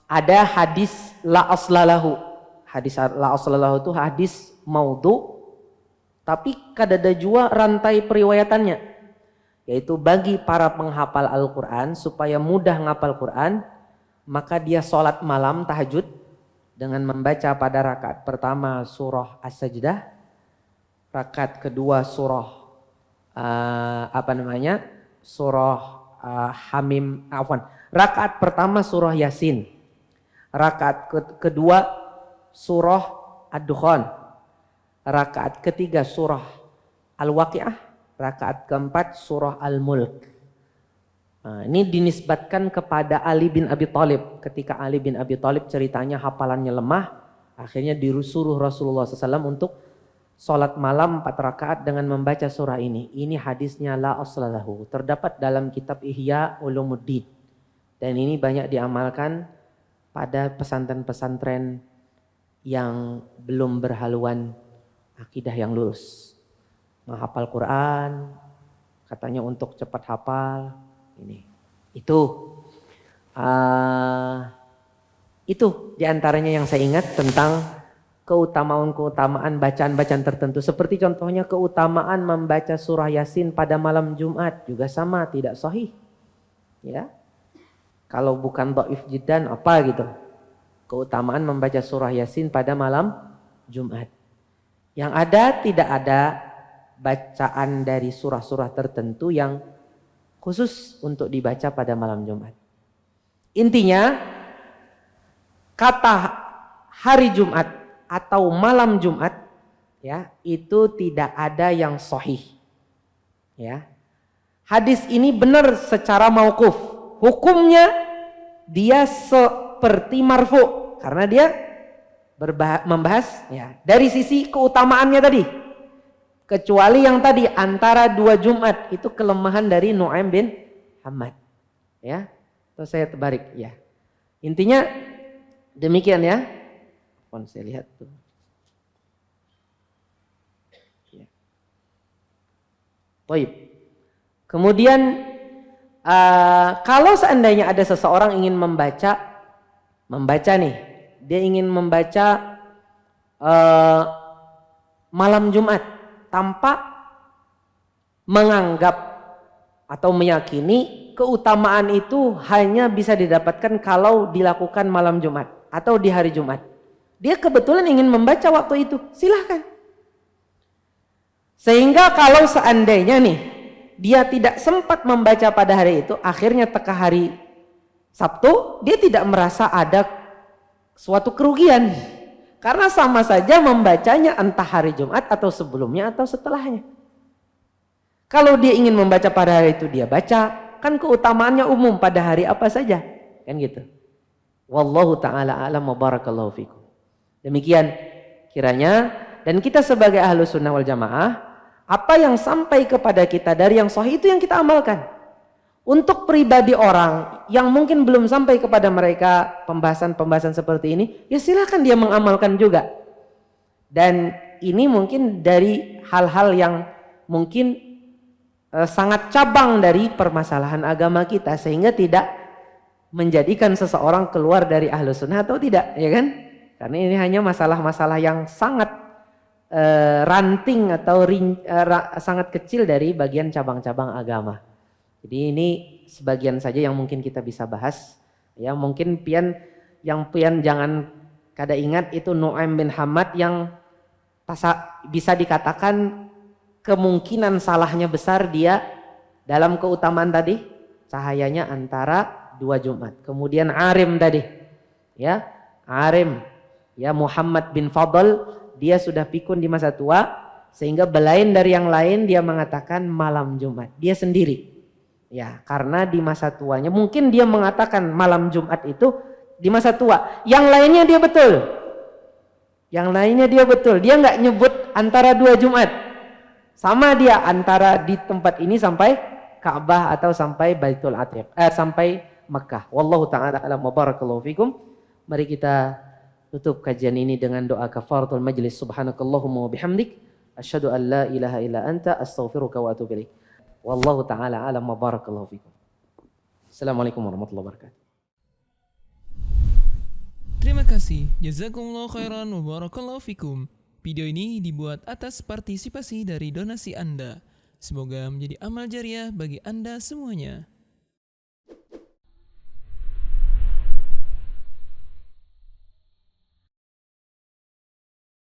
ada hadis la aslalahu. Hadis la aslalahu itu hadis maudhu, tapi kadada jua rantai periwayatannya, yaitu bagi para penghafal Al-Quran supaya mudah ngapal Quran, maka dia sholat malam tahajud dengan membaca pada rakaat pertama surah As-Sajdah, rakaat kedua surah surah Hamim, rakaat pertama surah Yasin, rakaat kedua surah Ad-Dukhan, rakaat ketiga surah Al-Waqi'ah, rakaat keempat surah Al-Mulk. Nah, ini dinisbatkan kepada Ali bin Abi Thalib. Ketika Ali bin Abi Thalib ceritanya hafalannya lemah, akhirnya disuruh Rasulullah SAW untuk sholat malam 4 rakaat dengan membaca surah ini. Ini hadisnya la aslalahu, terdapat dalam kitab Ihya Ulumuddin. Dan ini banyak diamalkan pada pesantren-pesantren yang belum berhaluan akidah yang lurus. Menghafal Quran, katanya untuk cepat hafal. Ini, itu diantaranya yang saya ingat tentang keutamaan bacaan-bacaan tertentu. Seperti contohnya keutamaan membaca surah Yasin pada malam Jumat juga sama, tidak sahih. Ya, kalau bukan dhaif jiddan apa gitu. Keutamaan membaca surah Yasin pada malam Jumat. Yang ada tidak ada bacaan dari surah-surah tertentu yang khusus untuk dibaca pada malam Jumat. Intinya kata hari Jumat atau malam Jumat ya, itu tidak ada yang sahih. Ya. Hadis ini benar secara mauquf. Hukumnya dia seperti marfu karena dia membahas ya dari sisi keutamaannya tadi. Kecuali yang tadi antara 2 Jumat itu kelemahan dari Nu'aim bin Hammad. Ya. Atau saya terbalik ya. Intinya demikian ya. Saya lihat tuh. Ya. Baik. Kemudian kalau seandainya ada seseorang ingin membaca nih, dia ingin membaca malam Jumat tanpa menganggap atau meyakini keutamaan itu hanya bisa didapatkan kalau dilakukan malam Jumat atau di hari Jumat. Dia kebetulan ingin membaca waktu itu, silahkan. Sehingga kalau seandainya nih dia tidak sempat membaca pada hari itu, akhirnya teka hari Sabtu, dia tidak merasa ada suatu kerugian. Karena sama saja membacanya entah hari Jumat atau sebelumnya atau setelahnya. Kalau dia ingin membaca pada hari itu dia baca, kan keutamaannya umum pada hari apa saja, kan gitu. Wallahu taala a'lam wa barakallahu fikum. Demikian kiranya, dan kita sebagai Ahlus Sunnah wal Jamaah, apa yang sampai kepada kita dari yang sahih itu yang kita amalkan. Untuk pribadi orang yang mungkin belum sampai kepada mereka pembahasan-pembahasan seperti ini, ya silakan dia mengamalkan juga. Dan ini mungkin dari hal-hal yang mungkin sangat cabang dari permasalahan agama kita, sehingga tidak menjadikan seseorang keluar dari Ahlus Sunnah atau tidak, ya kan? Karena ini hanya masalah-masalah yang sangat ranting atau sangat kecil dari bagian cabang-cabang agama. Jadi ini sebagian saja yang mungkin kita bisa bahas. Ya, mungkin pian jangan kada ingat itu Nu'aim bin Hammad yang bisa dikatakan kemungkinan salahnya besar dia dalam keutamaan tadi, cahayanya antara 2 Jumat. Kemudian Arim tadi. Ya, Arim, ya Muhammad bin Fadl, dia sudah pikun di masa tua sehingga belain dari yang lain, dia mengatakan malam Jumat. Dia sendiri. Ya, karena di masa tuanya mungkin dia mengatakan malam Jumat itu di masa tua. Yang lainnya dia betul. Yang lainnya dia betul. Dia nggak nyebut antara 2 Jumat. Sama dia antara di tempat ini sampai Ka'bah atau sampai Baitul Atiq, sampai Makkah. Wallahu taala alam wa barakallahu fikum. Mari kita tutup kajian ini dengan doa kafaratul majlis. Subhanakallahumma wa bihamdik asyhadu an la ilaha illa anta astaghfiruka wa atubu ilaik. Wallahu taala alam wa barakallahu fikum. Assalamualaikum warahmatullahi wabarakatuh. Terima kasih. Jazakumullah khairan wa barakallahu fikum. Video ini dibuat atas partisipasi dari donasi Anda. Semoga menjadi amal jariah bagi Anda semuanya.